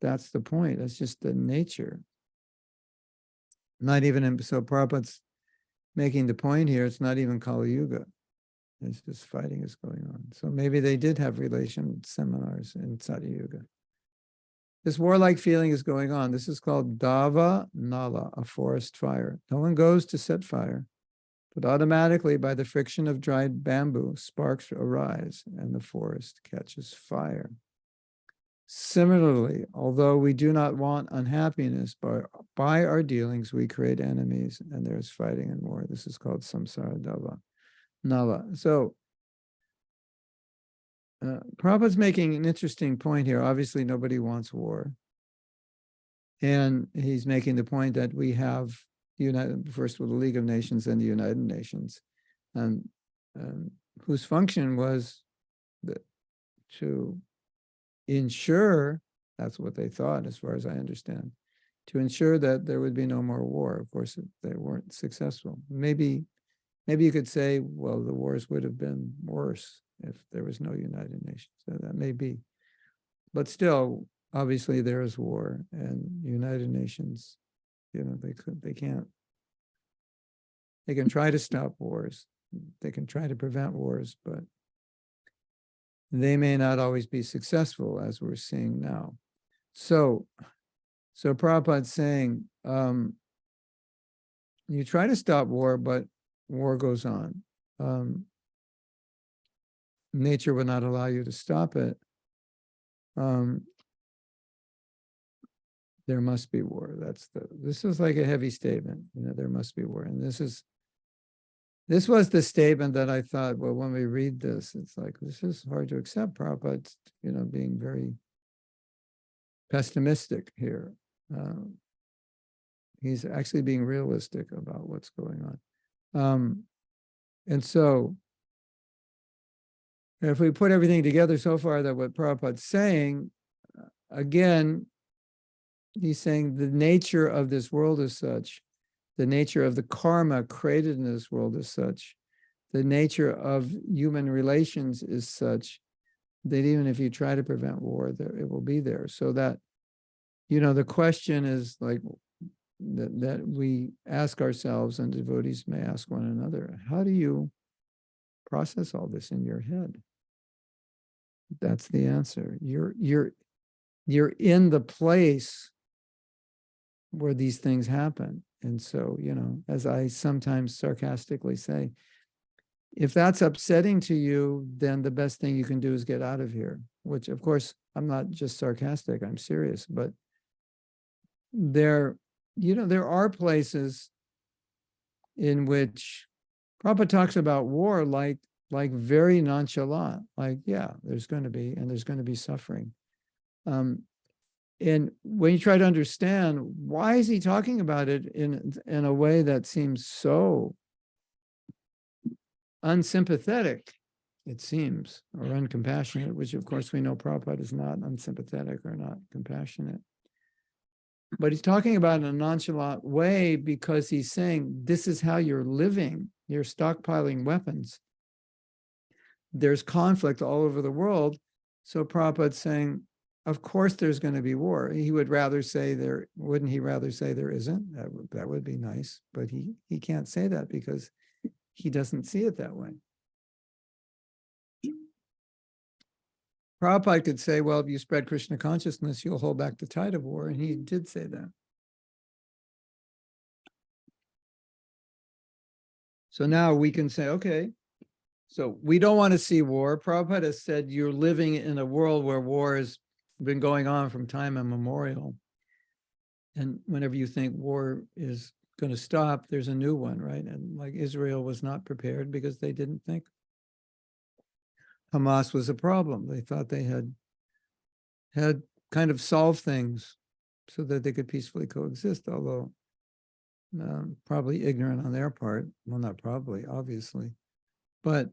That's the point. That's just the nature. Not even in, so Prabhupada's making the point here, it's not even Kali Yuga. It's just fighting is going on. So maybe they did have relation seminars in Satya Yuga. This warlike feeling is going on. This is called Dava Nala, a forest fire. No one goes to set fire, but automatically by the friction of dried bamboo, sparks arise and the forest catches fire. Similarly, although we do not want unhappiness, by our dealings, we create enemies and there's fighting and war. This is called Samsara Dava Nala. So Prabhupada's making an interesting point here. Obviously, nobody wants war. And he's making the point that we have first with the League of Nations and the United Nations, whose function was to ensure, that's what they thought, as far as I understand, to ensure that there would be no more war. Of course, they weren't successful. Maybe you could say, well, the wars would have been worse if there was no United Nations. So that may be. But still, obviously there is war, and United Nations, they can't. They can try to stop wars. They can try to prevent wars, but they may not always be successful, as we're seeing now. So Prabhupada's saying, you try to stop war, but war goes on. Nature will not allow you to stop it. There must be war. This is like a heavy statement. There must be war. And this was the statement that I thought, well, when we read this, it's like, this is hard to accept. Prabhupada, being very pessimistic here. He's actually being realistic about what's going on. And so, if we put everything together so far, that what Prabhupada's saying, again, he's saying the nature of this world is such, the nature of the karma created in this world is such, the nature of human relations is such, that even if you try to prevent war, it will be there. So that, the question is like, that we ask ourselves, and devotees may ask one another, how do you process all this in your head? That's the answer. You're in the place where these things happen. And so, as I sometimes sarcastically say, if that's upsetting to you, then the best thing you can do is get out of here, which of course, I'm not just sarcastic, I'm serious, but there are places in which Prabhupada talks about war like very nonchalant, like, yeah, there's going to be suffering. And when you try to understand, why is he talking about it in a way that seems so unsympathetic, it seems, or uncompassionate, which of course we know Prabhupada is not unsympathetic or not compassionate. But he's talking about it in a nonchalant way because he's saying, this is how you're living. You're stockpiling weapons. There's conflict all over the world. So Prabhupada's saying, of course there's going to be war. He would rather say there, wouldn't he rather say there isn't? That would be nice, but he can't say that because he doesn't see it that way. Prabhupada could say, well, if you spread Krishna consciousness, you'll hold back the tide of war. And he did say that. So now we can say, okay, so we don't want to see war. Prabhupada has said you're living in a world where war has been going on from time immemorial. And whenever you think war is going to stop, there's a new one, right? And like Israel was not prepared because they didn't think Hamas was a problem. They thought they had kind of solved things so that they could peacefully coexist, although probably ignorant on their part. Well, not probably, obviously. But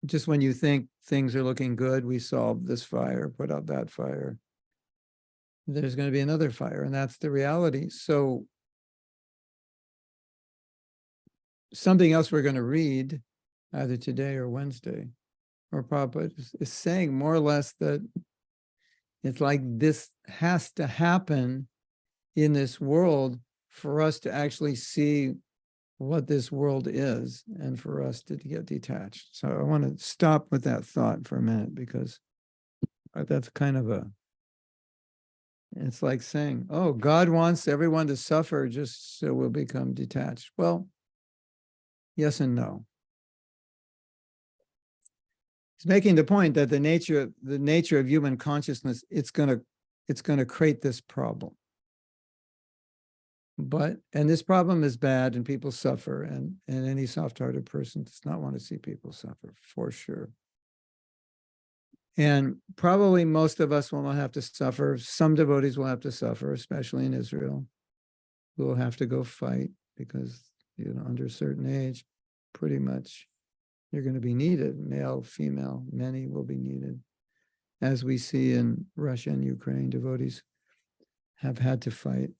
just when you think things are looking good, we solved this fire, put out that fire, there's going to be another fire, and that's the reality. So something else we're going to read either today or Wednesday, or Prabhupada is saying more or less that it's like this has to happen in this world for us to actually see what this world is and for us to get detached. So I want to stop with that thought for a minute because that's kind of it's like saying, oh, God wants everyone to suffer just so we'll become detached. Well, yes and no. He's making the point that the nature of human consciousness, it's going to create this problem. And this problem is bad and people suffer, and any soft-hearted person does not want to see people suffer, for sure. And probably most of us will not have to suffer. Some devotees will have to suffer, especially in Israel, who will have to go fight because, under a certain age, pretty much you're going to be needed. Male, female, many will be needed. As we see in Russia and Ukraine, devotees have had to fight.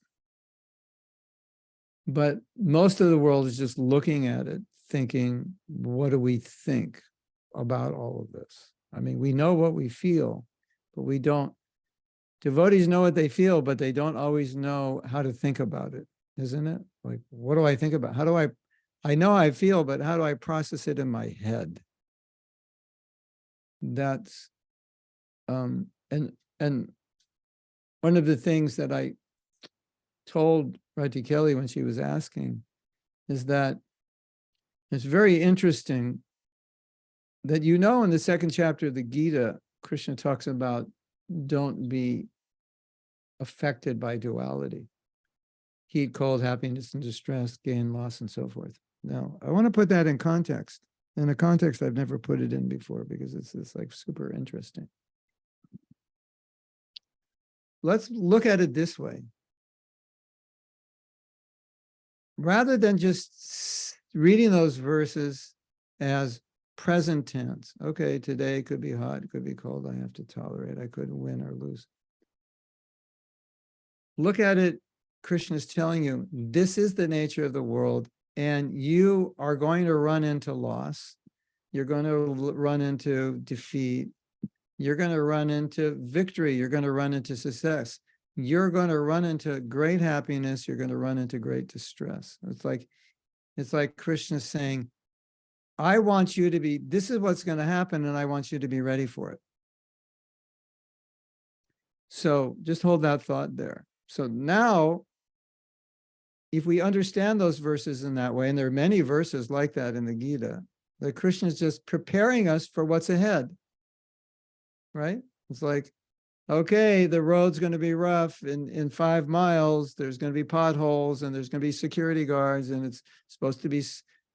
But most of the world is just looking at it, thinking, what do we think about all of this? I mean, we know what we feel, but we don't. Devotees know what they feel, but they don't always know how to think about it, isn't it? Like, what do I think about? How do I know I feel, but how do I process it in my head? That's, and one of the things that I told Rati Kelly when she was asking is that it's very interesting that in the second chapter of the Gita, Krishna talks about don't be affected by duality. Heat, cold, happiness and distress, gain, loss, and so forth. Now, I want to put that in context. In a context I've never put it in before because it's like super interesting. Let's look at it this way. Rather than just reading those verses as present tense, okay, today could be hot, it could be cold, I have to tolerate, I could win or lose. Look at it, Krishna is telling you, this is the nature of the world, and you are going to run into loss, you're going to run into defeat, you're going to run into victory, you're going to run into success. You're going to run into great happiness. You're going to run into great distress. It's like Krishna saying, I want you to be, this is what's going to happen, and I want you to be ready for it. So just hold that thought there. So now, if we understand those verses in that way, and there are many verses like that in the Gita, that Krishna is just preparing us for what's ahead, right? It's like, okay, the road's going to be rough in 5 miles. There's going to be potholes and there's going to be security guards and it's supposed to be,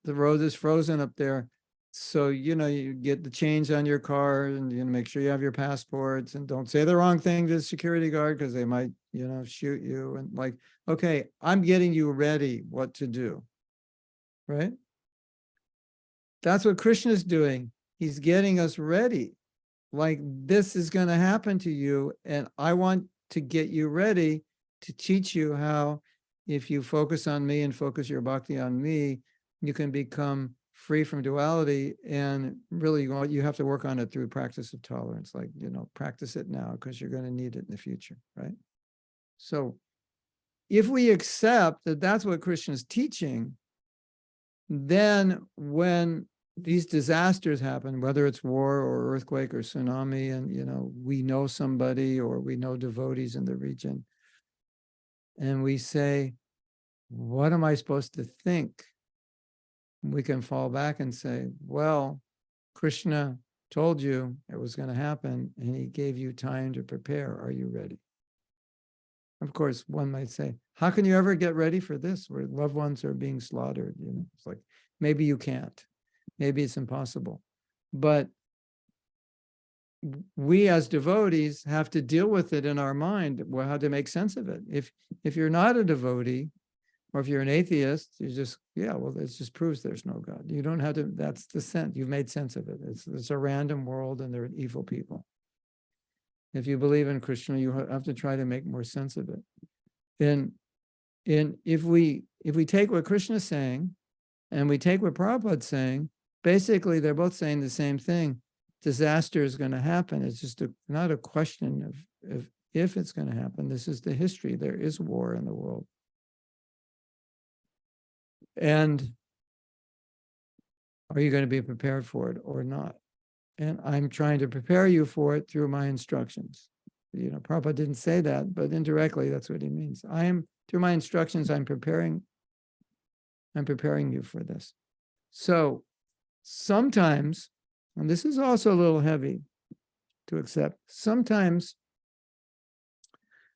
the road is frozen up there. So, you get the chains on your car and, make sure you have your passports and don't say the wrong thing to the security guard because they might, shoot you. And like, okay, I'm getting you ready what to do, right? That's what Krishna is doing. He's getting us ready. Like, this is going to happen to you. And I want to get you ready to teach you how, if you focus on me and focus your bhakti on me, you can become free from duality. And really, you have to work on it through practice of tolerance. Like, practice it now because you're going to need it in the future, right? So if we accept that that's what Krishna is teaching, then when these disasters happen, whether it's war or earthquake or tsunami, and we know somebody or we know devotees in the region, and we say, what am I supposed to think? We can fall back and say, well, Krishna told you it was going to happen and he gave you time to prepare. Are you ready? Of course, one might say, how can you ever get ready for this where loved ones are being slaughtered? It's like, maybe you can't. Maybe it's impossible. But we as devotees have to deal with it in our mind, how to make sense of it. If you're not a devotee, or if you're an atheist, you just, well, it just proves there's no God. You don't have to, that's the sense, you've made sense of it. It's a random world and they're evil people. If you believe in Krishna, you have to try to make more sense of it. And if we take what Krishna's saying and we take what Prabhupada's saying, basically they're both saying the same thing. Disaster is going to happen. It's just not a question of if it's going to happen. This is the history. There is war in the world. And are you going to be prepared for it or not? And I'm trying to prepare you for it through my instructions. Prabhupada didn't say that, but indirectly, that's what he means. Through my instructions, I'm preparing you for this. So sometimes, and this is also a little heavy to accept, sometimes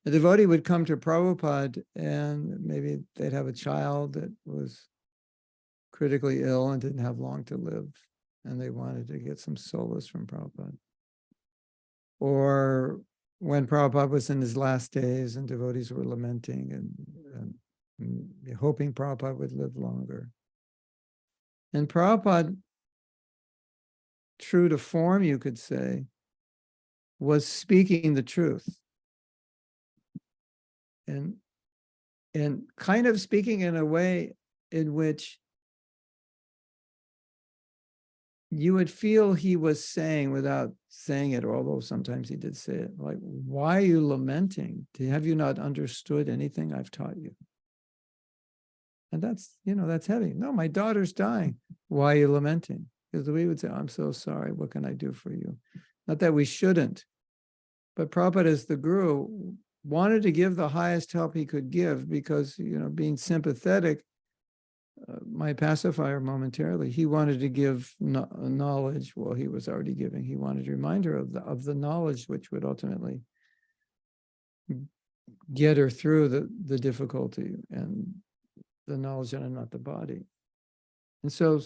a devotee would come to Prabhupada and maybe they'd have a child that was critically ill and didn't have long to live, and they wanted to get some solace from Prabhupada. Or when Prabhupada was in his last days and devotees were lamenting and hoping Prabhupada would live longer. And Prabhupada, true to form, you could say, was speaking the truth. And kind of speaking in a way in which you would feel he was saying, without saying it, although sometimes he did say it, like, why are you lamenting? Have you not understood anything I've taught you? And that's, that's heavy. No, my daughter's dying. Why are you lamenting? Because we would say, I'm so sorry. What can I do for you? Not that we shouldn't. But Prabhupada, as the guru, wanted to give the highest help he could give because, being sympathetic might pacify her momentarily. He wanted to give knowledge. Well, he was already giving. He wanted to remind her of the knowledge which would ultimately get her through the difficulty and the knowledge and not the body. And so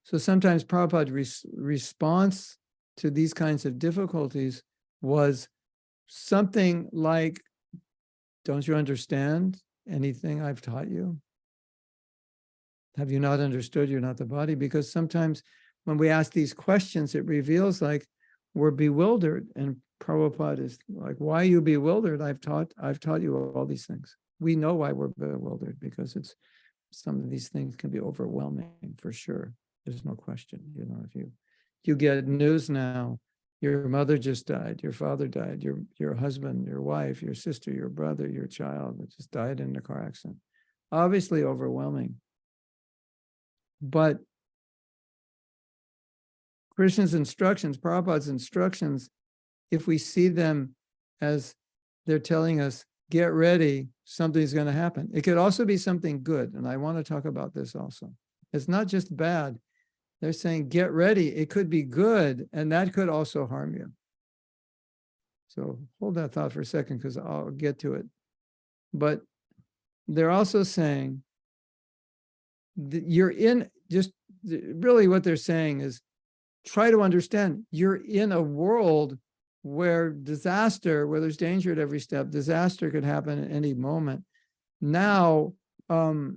sometimes Prabhupada's response to these kinds of difficulties was something like, don't you understand anything I've taught you? Have you not understood you're not the body? Because sometimes when we ask these questions, it reveals like we're bewildered. And Prabhupada is like, why are you bewildered? I've taught you all these things. We know why we're bewildered, because some of these things can be overwhelming for sure. There's no question. If you get news now, your mother just died, your father died, your husband, your wife, your sister, your brother, your child that just died in a car accident. Obviously overwhelming. But Krishna's instructions, Prabhupada's instructions, if we see them as they're telling us, get ready, something's going to happen. It could also be something good. And I want to talk about this also. It's not just bad. They're saying, get ready. It could be good, and that could also harm you. So hold that thought for a second, because I'll get to it. But they're also saying that you're in, just really what they're saying is try to understand you're in a world where disaster, where there's danger at every step, disaster could happen at any moment. Now, what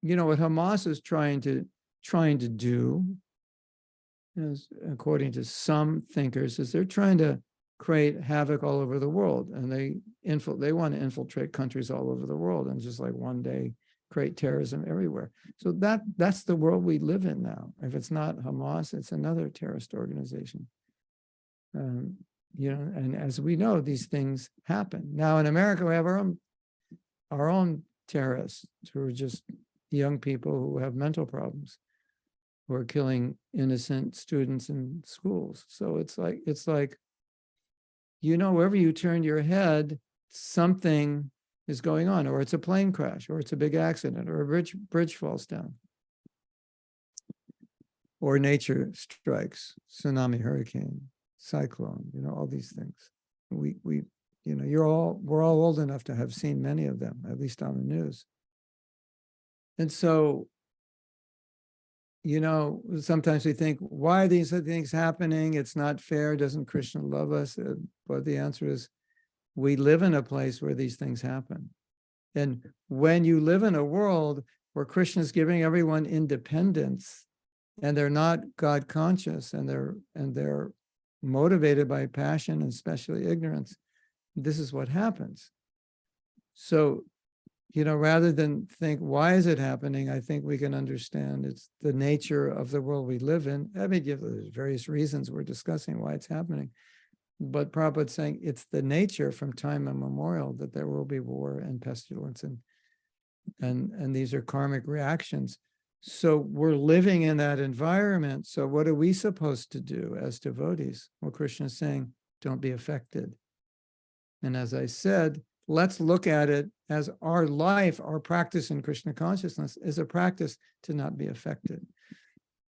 Hamas is trying to do, is, according to some thinkers, is they're trying to create havoc all over the world, and they want to infiltrate countries all over the world, and just like one day create terrorism everywhere. So that's the world we live in now. If it's not Hamas, it's another terrorist organization. And as we know, these things happen. Now in America, we have our own terrorists who are just young people who have mental problems, who are killing innocent students in schools. So it's like, wherever you turn your head, something is going on, or it's a plane crash, or it's a big accident, or a bridge falls down, or nature strikes, tsunami, hurricane, cyclone, all these things. We're all old enough to have seen many of them, at least on the news. And so, sometimes we think, why are these things happening? It's not fair. Doesn't Krishna love us? But the answer is, we live in a place where these things happen. And when you live in a world where Krishna is giving everyone independence, and they're not God conscious, and they're motivated by passion and especially ignorance, this is what happens. So, rather than think, why is it happening? I think we can understand it's the nature of the world we live in. I mean, there's various reasons we're discussing why it's happening. But Prabhupada's saying it's the nature from time immemorial that there will be war and pestilence, and these are karmic reactions. So we're living in that environment. So what are we supposed to do as devotees? Well, Krishna is saying, don't be affected. And as I said, let's look at it as our life, our practice in Krishna consciousness is a practice to not be affected.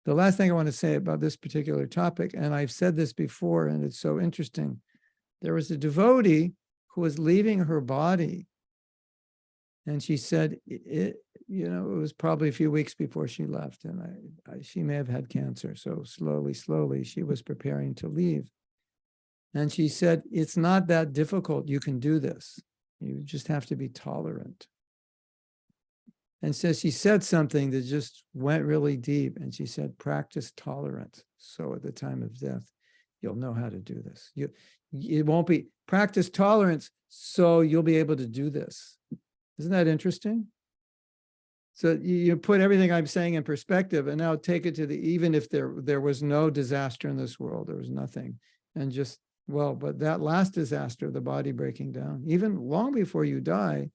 The last thing I want to say about this particular topic, and I've said this before, and it's so interesting. There was a devotee who was leaving her body, and she said, it was probably a few weeks before she left, and she may have had cancer. So slowly, she was preparing to leave. And she said, it's not that difficult. You can do this. You just have to be tolerant. And so she said something that just went really deep. And she said, practice tolerance. So at the time of death, you'll know how to do this. It won't be practice tolerance, so you'll be able to do this. Isn't that interesting? So you put everything I'm saying in perspective, and now take it to even if there was no disaster in this world, there was nothing. And just, but that last disaster, the body breaking down, even long before you die,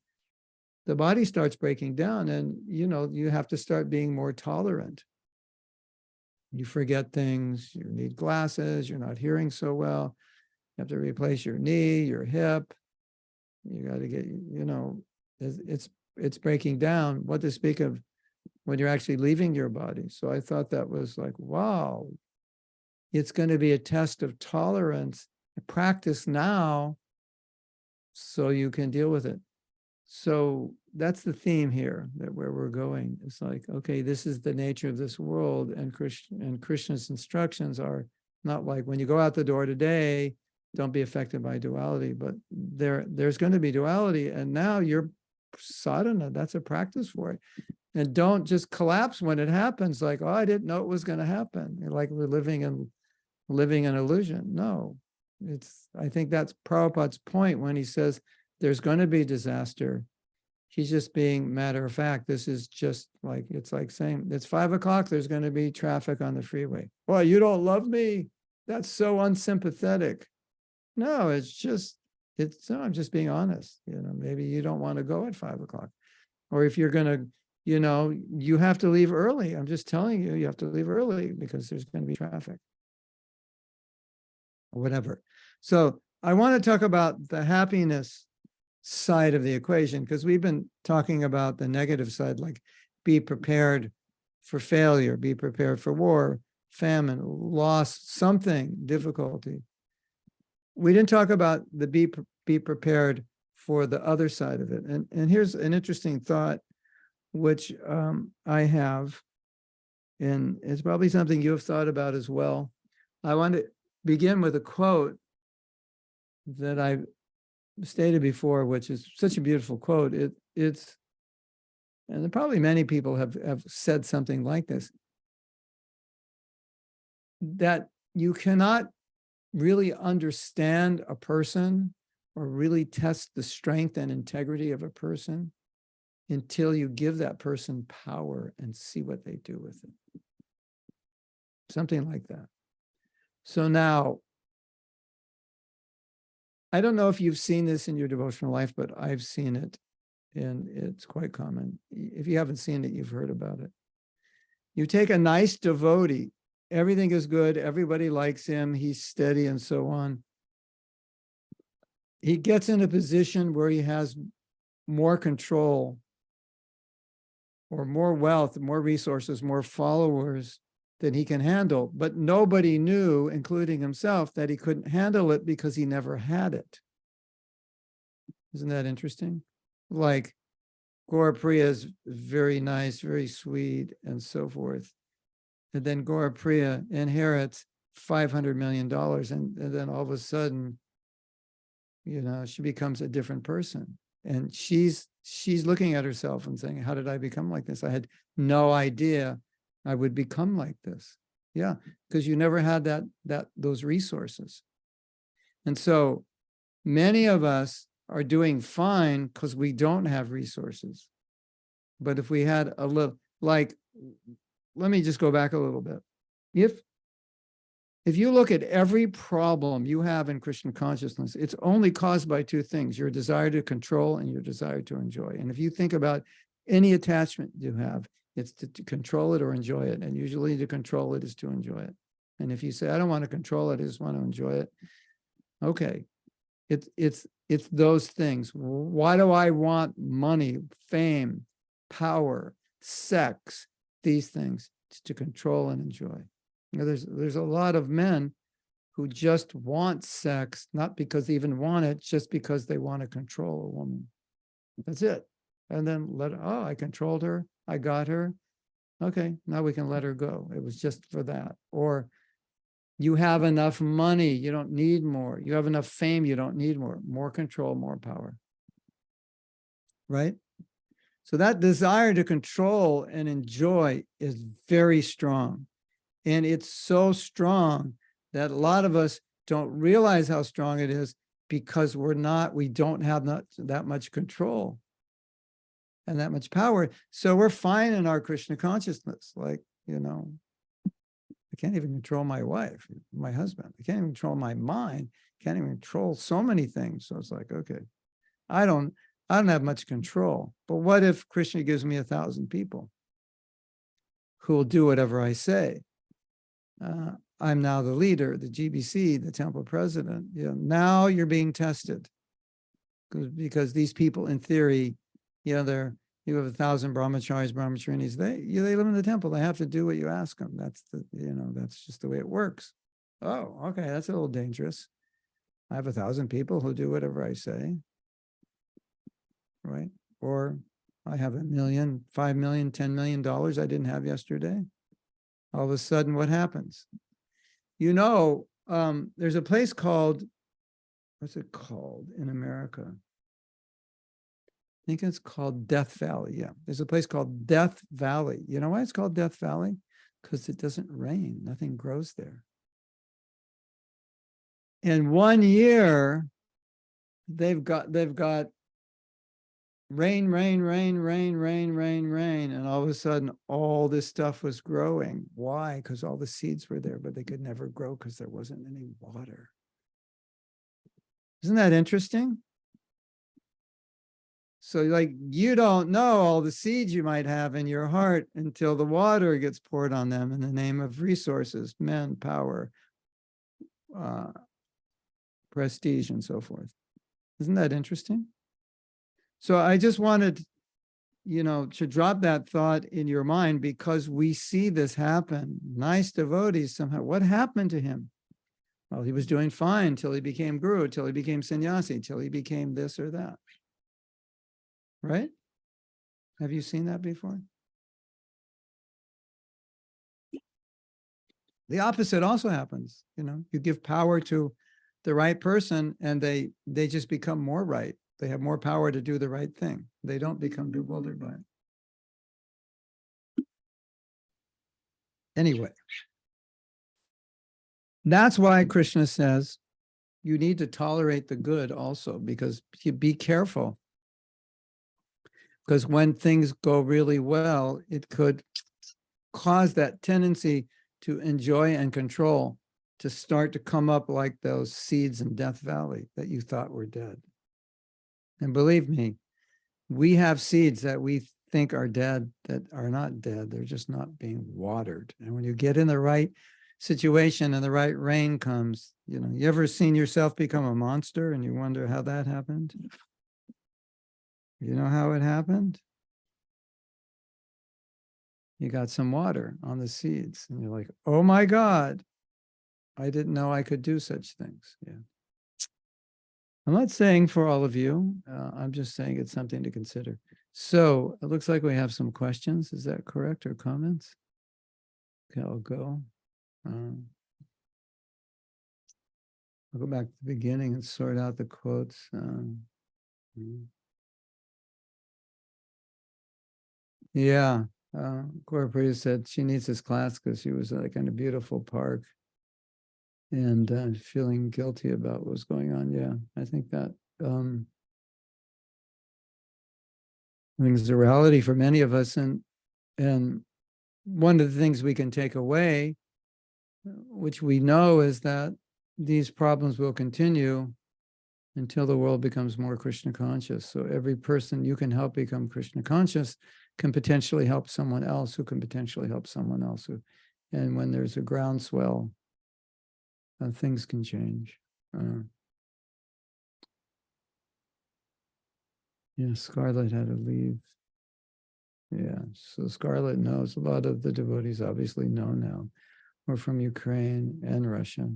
the body starts breaking down, and you have to start being more tolerant. You forget things, you need glasses, you're not hearing so well, you have to replace your knee, your hip, you got to get, it's breaking down. What to speak of when you're actually leaving your body. So I thought that was like, wow, it's going to be a test of tolerance. Practice now so you can deal with it. So that's the theme here, that where we're going. It's like, okay, this is the nature of this world, and Krishna's instructions are not like when you go out the door today, don't be affected by duality, but there's going to be duality, and now you're sadhana, that's a practice for it. And don't just collapse when it happens, like, oh, I didn't know it was going to happen. Like we're living in illusion. No, I think that's Prabhupada's point when he says there's going to be disaster. He's just being matter of fact. This is just like, it's like saying it's 5 o'clock, there's going to be traffic on the freeway. Well, you don't love me? That's so unsympathetic. No, I'm just being honest. Maybe you don't want to go at 5 o'clock. Or if you're going to, you have to leave early. I'm just telling you, you have to leave early because there's going to be traffic. Or whatever. So I want to talk about the happiness side of the equation, because we've been talking about the negative side, like be prepared for failure, be prepared for war, famine, loss, something, difficulty. We didn't talk about the be prepared for the other side of it. And here's an interesting thought, which I have, And it's probably something you have thought about as well. I want to begin with a quote that I stated before, which is such a beautiful quote. It's, and probably many people have said something like this, that you cannot really understand a person or really test the strength and integrity of a person until you give that person power and see what they do with it. Something like that. So now, I don't know if you've seen this in your devotional life, but I've seen it, and it's quite common. If you haven't seen it, you've heard about it. You take a nice devotee, everything is good, everybody likes him, he's steady and so on. He gets in a position where he has more control or more wealth, more resources, more followers than he can handle. But nobody knew, including himself, that he couldn't handle it because he never had it. Isn't that interesting? Like Gaurapriya is very nice, very sweet, and so forth. And then Gaurapriya inherits $500 million. And then all of a sudden, you know, she becomes a different person. And she's looking at herself and saying, how did I become like this? I had no idea I would become like this. Yeah, because you never had those resources. And so many of us are doing fine because we don't have resources. But if we had a little, like, let me just go back a little bit. If you look at every problem you have in Krishna consciousness, it's only caused by two things: your desire to control and your desire to enjoy. And if you think about any attachment you have, it's to control it or enjoy it. And usually to control it is to enjoy it. And if you say, I don't want to control it, I just want to enjoy it. Okay. It's those things. Why do I want money, fame, power, sex, these things? It's to control and enjoy. You know, there's a lot of men who just want sex, not because they even want it, just because they want to control a woman. That's it. And then I controlled her, I got her. Okay, now we can let her go. It was just for that. Or you have enough money, you don't need more. You have enough fame, you don't need more. More control, more power. Right? So that desire to control and enjoy is very strong. And it's so strong that a lot of us don't realize how strong it is because we don't have that much control and that much power. So we're fine in our Krishna consciousness. Like, you know, I can't even control my wife, my husband. I can't even control my mind. Can't even control so many things. So it's like, okay, I don't have much control. But what if Krishna gives me 1,000 people who will do whatever I say? I'm now the leader, the GBC, the temple president. You know, now you're being tested because these people, in theory, you know, you have 1,000 brahmacharis, brahmacharinis. They live in the temple. They have to do what you ask them. That's just the way it works. Oh, okay, that's a little dangerous. I have 1,000 people who do whatever I say, right? Or I have $1 million, $5 million, $10 million I didn't have yesterday. All of a sudden, what happens? You know, there's a place called, what's it called in America? I think it's called Death Valley. Yeah, there's a place called Death Valley. You know why it's called Death Valley? Because it doesn't rain. Nothing grows there. In 1 year, they've got rain, and all of a sudden, all this stuff was growing. Why? Because all the seeds were there, but they could never grow because there wasn't any water. Isn't that interesting? So, like, you don't know all the seeds you might have in your heart until the water gets poured on them in the name of resources, men, power, prestige, and so forth. Isn't that interesting? So I just wanted, you know, to drop that thought in your mind because we see this happen. Nice devotees somehow. What happened to him? Well, he was doing fine till he became guru, till he became sannyasi, till he became this or that. Right? Have you seen that before? The opposite also happens. You give power to the right person and they just become more right. They have more power to do the right thing. They don't become bewildered by it. Anyway, that's why Krishna says you need to tolerate the good also, because you be careful. Because when things go really well, it could cause that tendency to enjoy and control to start to come up like those seeds in Death Valley that you thought were dead. And believe me, we have seeds that we think are dead that are not dead. They're just not being watered. And when you get in the right situation and the right rain comes, you ever seen yourself become a monster and you wonder how that happened? You know how it happened? You got some water on the seeds and you're like, oh my God, I didn't know I could do such things. Yeah. I'm not saying for all of you, I'm just saying it's something to consider. So it looks like we have some questions. Is that correct, or comments? Okay, I'll go. I'll go back to the beginning and sort out the quotes. Yeah, Cora Priest said she needs this class because she was like in a beautiful park and feeling guilty about what was going on. Yeah, I think that I think it's a reality for many of us, and one of the things we can take away, which we know, is that these problems will continue until the world becomes more Krishna conscious. So every person you can help become Krishna conscious can potentially help someone else who can potentially help someone else. And when there's a groundswell, things can change. Yeah, Scarlett had to leave. Yeah, so Scarlett knows. A lot of the devotees obviously know now. We're from Ukraine and Russia.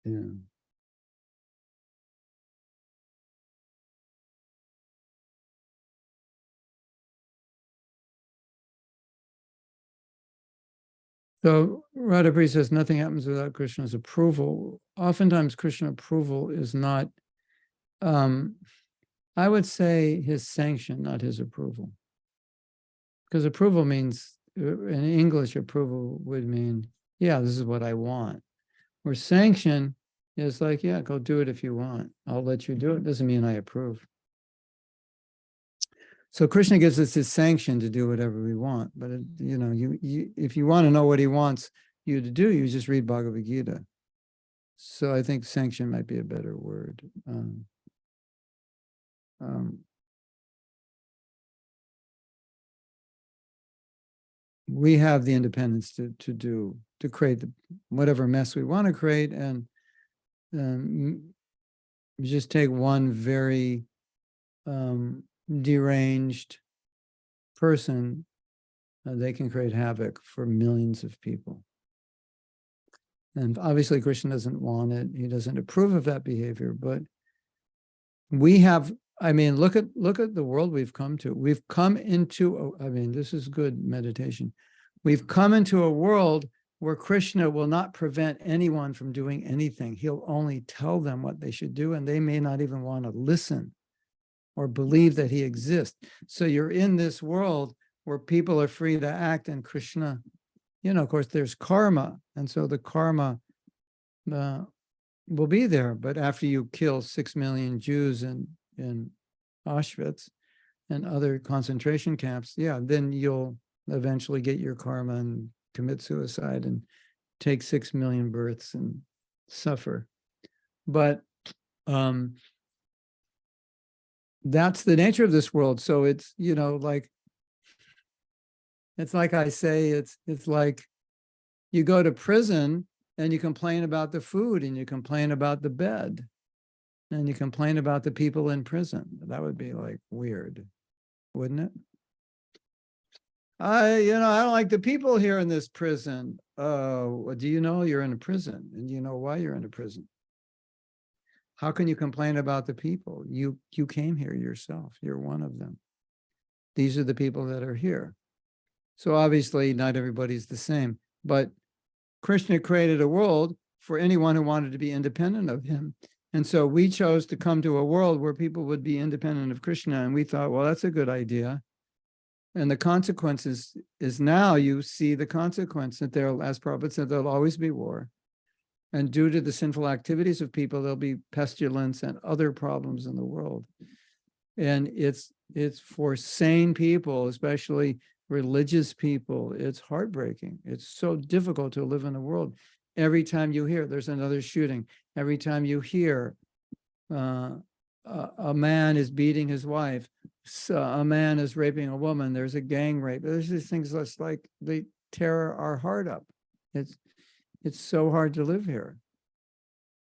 Yeah. So Radharani says nothing happens without Krishna's approval. Oftentimes Krishna approval is not, I would say his sanction, not his approval. Because approval means, in English, approval would mean, yeah, this is what I want. Where sanction is like, yeah, go do it if you want. I'll let you do it. Doesn't mean I approve. So Krishna gives us his sanction to do whatever we want. But, if you want to know what he wants you to do, you just read Bhagavad Gita. So I think sanction might be a better word. We have the independence to create whatever mess we want to create, and just take one very deranged person, they can create havoc for millions of people. And obviously Krishna doesn't want it. He doesn't approve of that behavior, but we have, look at the world we've come to. We've come into, this is good meditation. We've come into a world where Krishna will not prevent anyone from doing anything. He'll only tell them what they should do, and they may not even want to listen or believe that he exists. So you're in this world where people are free to act, and Krishna, of course, there's karma. And so the karma will be there. But after you kill 6 million Jews in Auschwitz and other concentration camps, then you'll eventually get your karma and commit suicide and take 6 million births and suffer. But that's the nature of this world. So it's, it's like I say, it's like you go to prison and you complain about the food and you complain about the bed and you complain about the people in prison. That would be like weird, wouldn't it? I don't like the people here in this prison. Do you know you're in a prison? And you know why you're in a prison? How can you complain about the people? You came here yourself. You're one of them. these are the people that are here. So obviously not everybody's the same, but Krishna created a world for anyone who wanted to be independent of him. And so we chose to come to a world where people would be independent of Krishna. And we thought, well, that's a good idea. And the consequences is now you see the consequence that there, as Prabhupada said, there'll always be war. And due to the sinful activities of people, there'll be pestilence and other problems in the world. And it's for sane people, especially religious people, it's heartbreaking. It's so difficult to live in a world. Every time you hear there's another shooting, every time you hear a man is beating his wife, a man is raping a woman, there's a gang rape. There's these things that's like they tear our heart up. It's so hard to live here.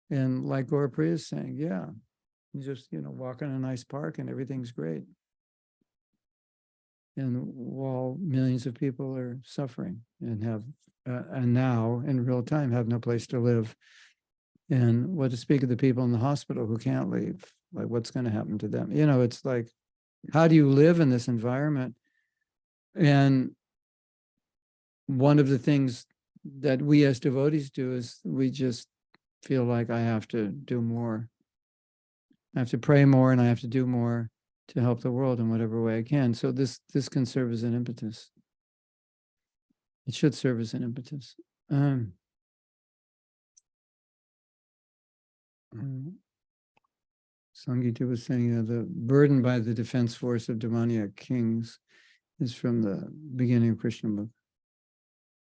And like Gaurapriya is saying, yeah, you just, walk in a nice park and everything's great. And while millions of people are suffering and have, and now in real time have no place to live. And what to speak of the people in the hospital who can't leave, like what's going to happen to them? It's like, how do you live in this environment? And one of the things that we as devotees do is we just feel like I have to do more. I have to pray more and I have to do more to help the world in whatever way I can. So this can serve as an impetus. It should serve as an impetus. Sangita was saying the burden by the defense force of demoniac kings is from the beginning of Krishna book.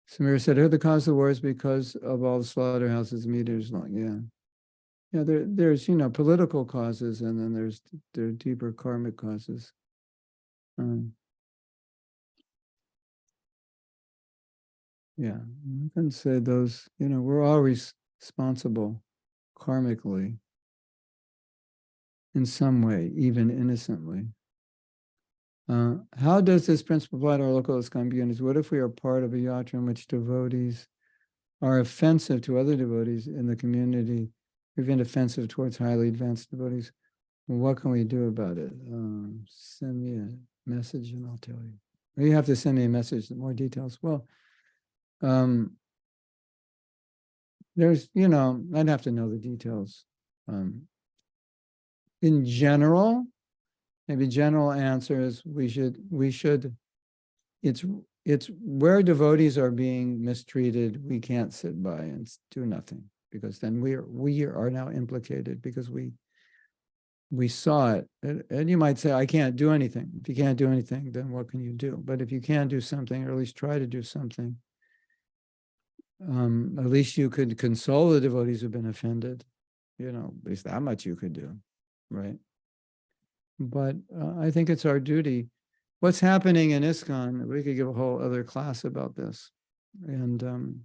Samira said, the cause of the war is because of all the slaughterhouses meters long. Yeah, there's political causes, and then there are deeper karmic causes. Yeah, I can say those. We're always responsible karmically in some way, even innocently. How does this principle apply to our local ISKCON communities? What if we are part of a yatra in which devotees are offensive to other devotees in the community, or even offensive towards highly advanced devotees? What can we do about it? Send me a message and I'll tell you. Or you have to send me a message with more details. Well, there's, I'd have to know the details. In general, maybe general answer is we should, it's where devotees are being mistreated, we can't sit by and do nothing, because then we are now implicated because we saw it. And you might say, I can't do anything. If you can't do anything, then what can you do? But if you can do something, or at least try to do something, at least you could console the devotees who've been offended. At least that much you could do, right? But I think it's our duty. What's happening in ISKCON, we could give a whole other class about this. And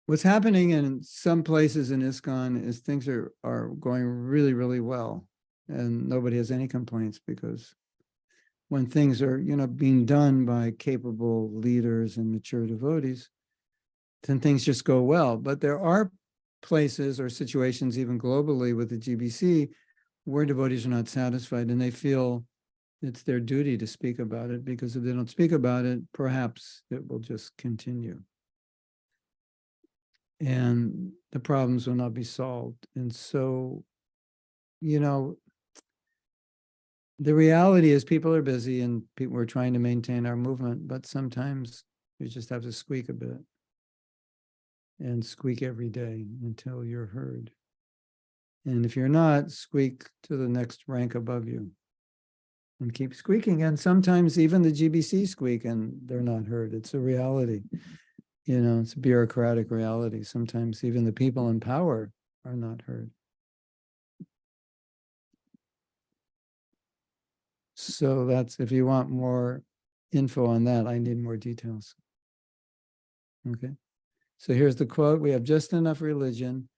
what's happening in some places in ISKCON is things are going really, really well. And nobody has any complaints, because when things are, being done by capable leaders and mature devotees, then things just go well. But there are places or situations, even globally with the GBC, where devotees are not satisfied and they feel it's their duty to speak about it, because if they don't speak about it, perhaps it will just continue. And the problems will not be solved. And so, the reality is people are busy and people are trying to maintain our movement, but sometimes you just have to squeak a bit and squeak every day until you're heard. And if you're not, squeak to the next rank above you and keep squeaking. And sometimes even the GBC squeak and they're not heard. It's a reality. It's a bureaucratic reality. Sometimes even the people in power are not heard. So that's, if you want more info on that, I need more details. Okay. So here's the quote: we have just enough religion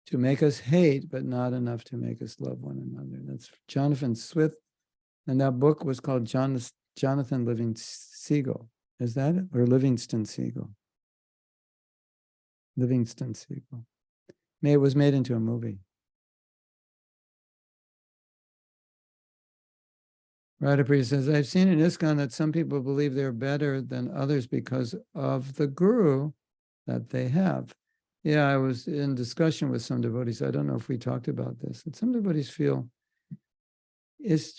to make us hate, but not enough to make us love one another. That's Jonathan Swift. And that book was called Jonathan Livingston Seagull. Is that it? Or Livingston Seagull? Livingston Seagull. It was made into a movie. Radhapriya says, I've seen in ISKCON that some people believe they're better than others because of the guru that they have. Yeah, I was in discussion with some devotees. I don't know if we talked about this. And some devotees feel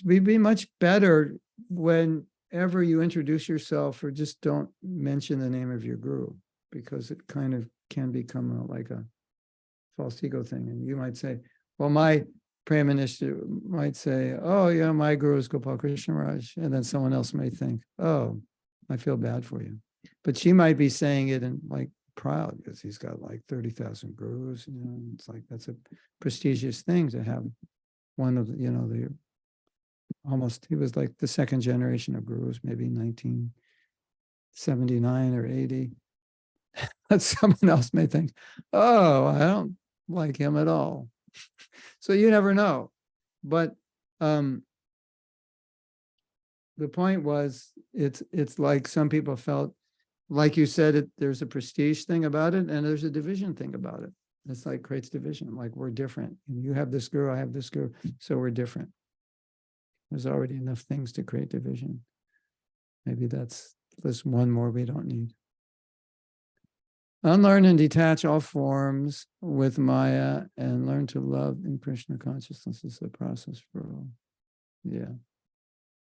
we'd be much better whenever you introduce yourself or just don't mention the name of your guru, because it kind of can become like a false ego thing. And you might say, well, my Prime Minister might say, oh, yeah, my guru is Gopal Krishna Maharaj. And then someone else may think, oh, I feel bad for you. But she might be saying it in like proud because he's got like 30,000 gurus. You know, it's like that's a prestigious thing to have one of the, you know, the almost, he was like the second generation of gurus, maybe 1979 or 80. But someone else may think, oh, I don't like him at all. So you never know. But the point was, it's like some people felt, like you said, there's a prestige thing about it, and there's a division thing about it. It's like creates division, like we're different. You have this guru, I have this guru, so we're different. There's already enough things to create division. Maybe that's one more we don't need. Unlearn and detach all forms with Maya and learn to love in Krishna consciousness is the process for all. Yeah.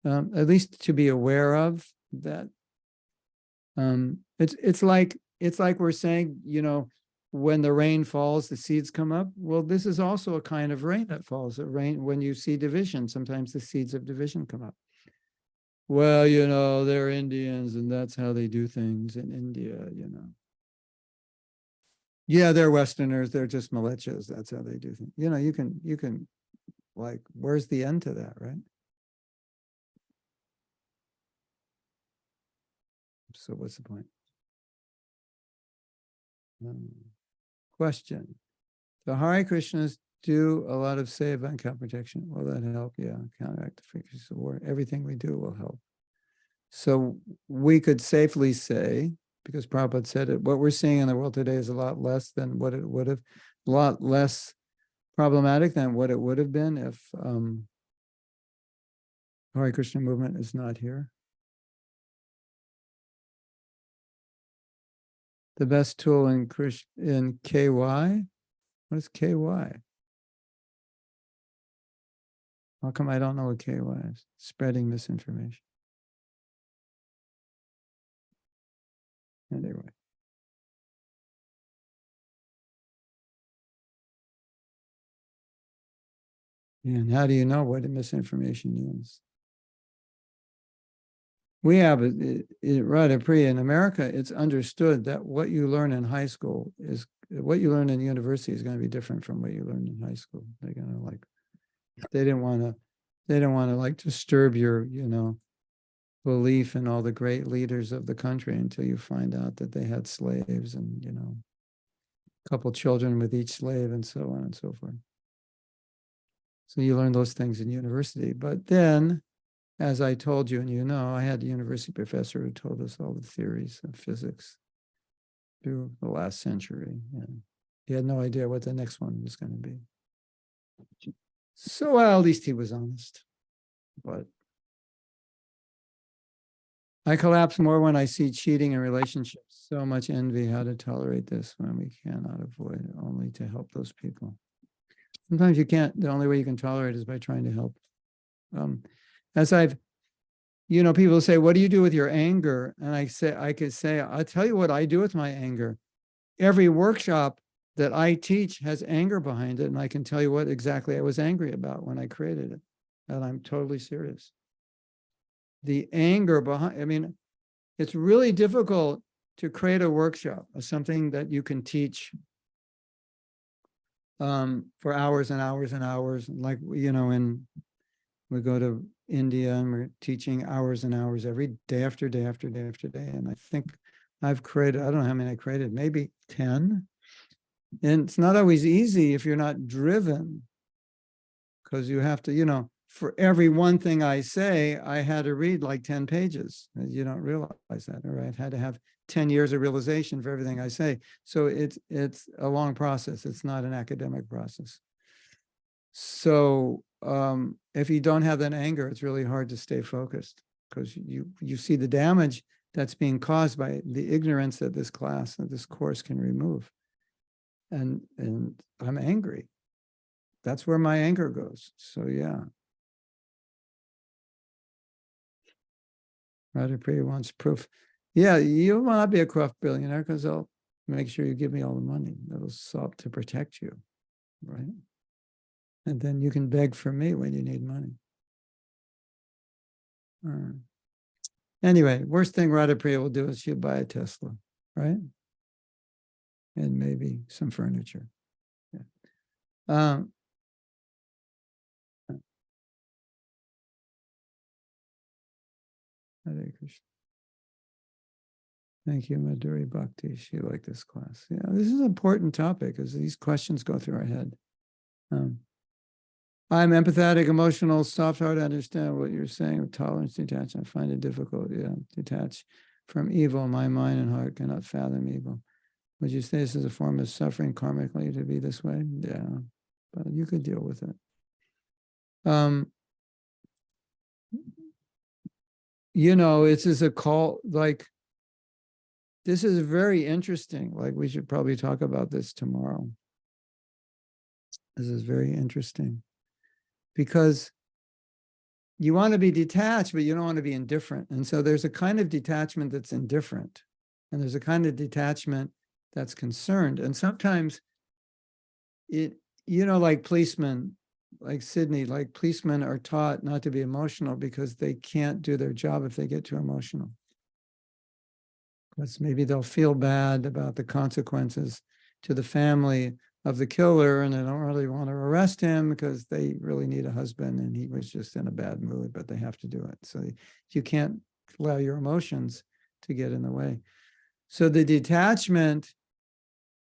At least to be aware of that. It's like we're saying, you know, when the rain falls, the seeds come up. Well, this is also a kind of rain that falls. When you see division, sometimes the seeds of division come up. Well, you know, they're Indians and that's how they do things in India, you know. Yeah, they're Westerners. They're just militias. That's how they do things. You know, you can like, where's the end to that, right? So what's the point? Question. The Hare Krishnas do a lot of seva and count protection. Will that help? Yeah, counteract the frequencies of war. Everything we do will help. So we could safely say, because Prabhupada said it, what we're seeing in the world today is a lot less than what it would have, a lot less problematic than what it would have been if Hare Krishna movement is not here. The best tool in KY? What is KY? How come I don't know what KY is? Spreading misinformation. Anyway. And how do you know what misinformation is? We have Radhapriya in America. It's understood that what you learn in high school is what you learn in university is going to be different from what you learned in high school. They're going to like, they didn't want to like disturb your, you know, belief in all the great leaders of the country until you find out that they had slaves and, you know, a couple children with each slave and so on and so forth. So you learn those things in university. But then, as I told you, and you know, I had a university professor who told us all the theories of physics through the last century. And he had no idea what the next one was going to be. So well, at least he was honest. But I collapse more when I see cheating in relationships. So much envy. How to tolerate this when we cannot avoid it, only to help those people. Sometimes you can't. The only way you can tolerate is by trying to help. As I've, you know, people say, what do you do with your anger? And I could say, I'll tell you what I do with my anger. Every workshop that I teach has anger behind it. And I can tell you what exactly I was angry about when I created it. And I'm totally serious. The anger behind, I mean, it's really difficult to create a workshop or something that you can teach for hours and hours and hours. Like, you know, we go to India and we're teaching hours and hours every day after day after day after day. And I think I've created, I don't know how many I created, maybe 10. And it's not always easy if you're not driven, because you have to, you know, for every one thing I say, I had to read like 10 pages. You don't realize that, or I've had to have 10 years of realization for everything I say. So it's a long process. It's not an academic process. So if you don't have that anger, it's really hard to stay focused, because you see the damage that's being caused by the ignorance that this class and this course can remove. And I'm angry. That's where my anger goes. So yeah. Radhapriya wants proof. Yeah, you will not be a corrupt billionaire, because I'll make sure you give me all the money. That'll stop to protect you, right? And then you can beg for me when you need money. Anyway, worst thing Radhapriya will do is she'll buy a Tesla, right? And maybe some furniture. Yeah. Hare Krishna. Thank you, Madhuri Bhakti. She liked this class. Yeah, this is an important topic, because these questions go through our head. I'm empathetic, emotional, soft-hearted. I understand what you're saying with tolerance, detachment. I find it difficult, detach from evil. My mind and heart cannot fathom evil. Would you say this is a form of suffering karmically to be this way? Yeah, but you could deal with it. It's just a call, like, this is very interesting. Like, we should probably talk about this tomorrow. This is very interesting, because you want to be detached, but you don't want to be indifferent. And so there's a kind of detachment that's indifferent, and there's a kind of detachment that's concerned. And sometimes like policemen, like Sydney, like policemen are taught not to be emotional because they can't do their job if they get too emotional. Because maybe they'll feel bad about the consequences to the family of the killer, and they don't really want to arrest him because they really need a husband and he was just in a bad mood, but they have to do it. So you can't allow your emotions to get in the way. So the detachment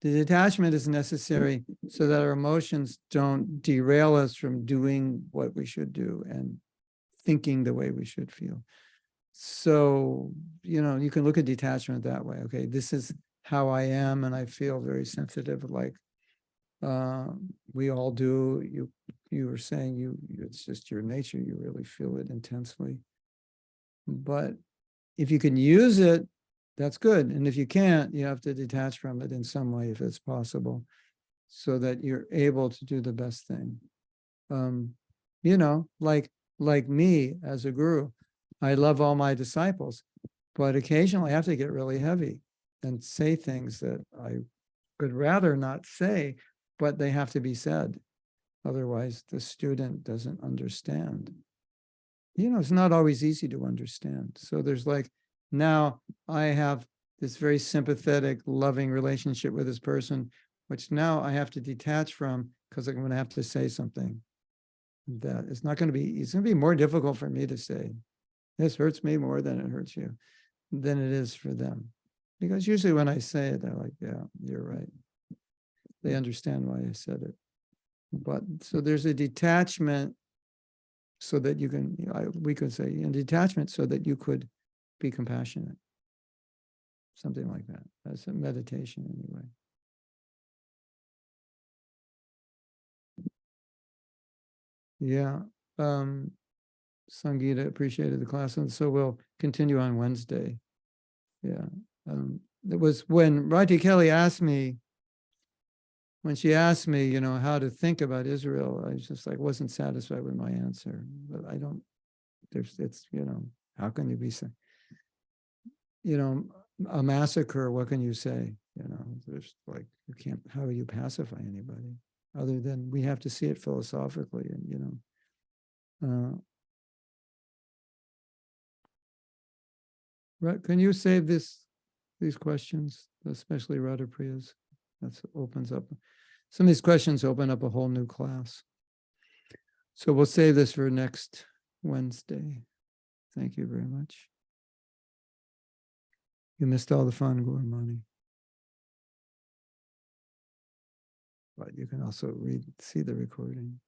is necessary so that our emotions don't derail us from doing what we should do and thinking the way we should feel. So, you can look at detachment that way. Okay, this is how I am, and I feel very sensitive, like we all do. You were saying it's just your nature. You really feel it intensely. But if you can use it, that's good. And if you can't, you have to detach from it in some way, if it's possible, so that you're able to do the best thing. Like me as a guru, I love all my disciples, but occasionally I have to get really heavy and say things that I would rather not say, but they have to be said. Otherwise, the student doesn't understand. It's not always easy to understand. So there's now I have this very sympathetic, loving relationship with this person, which now I have to detach from, because I'm going to have to say something that it's going to be more difficult for me to say. This hurts me more than it hurts you, than it is for them. Because usually when I say it, they're like, yeah, you're right. They understand why I said it. But so there's a detachment so that you can, we could say, detachment so that you could be compassionate. Something like that. That's a meditation anyway. Yeah. Sangeeta appreciated the class, and so we'll continue on Wednesday. Yeah. It was when Rati Kelly asked me, how to think about Israel, I was just wasn't satisfied with my answer. But how can you be, a massacre, what can you say? There's you can't, how do you pacify anybody? Other than we have to see it philosophically, and, right, can you save these questions, especially Radhapriya's? That opens up, some of these questions open up a whole new class. So we'll save this for next Wednesday. Thank you very much. You missed all the fun, Gurmani. But you can also see the recording.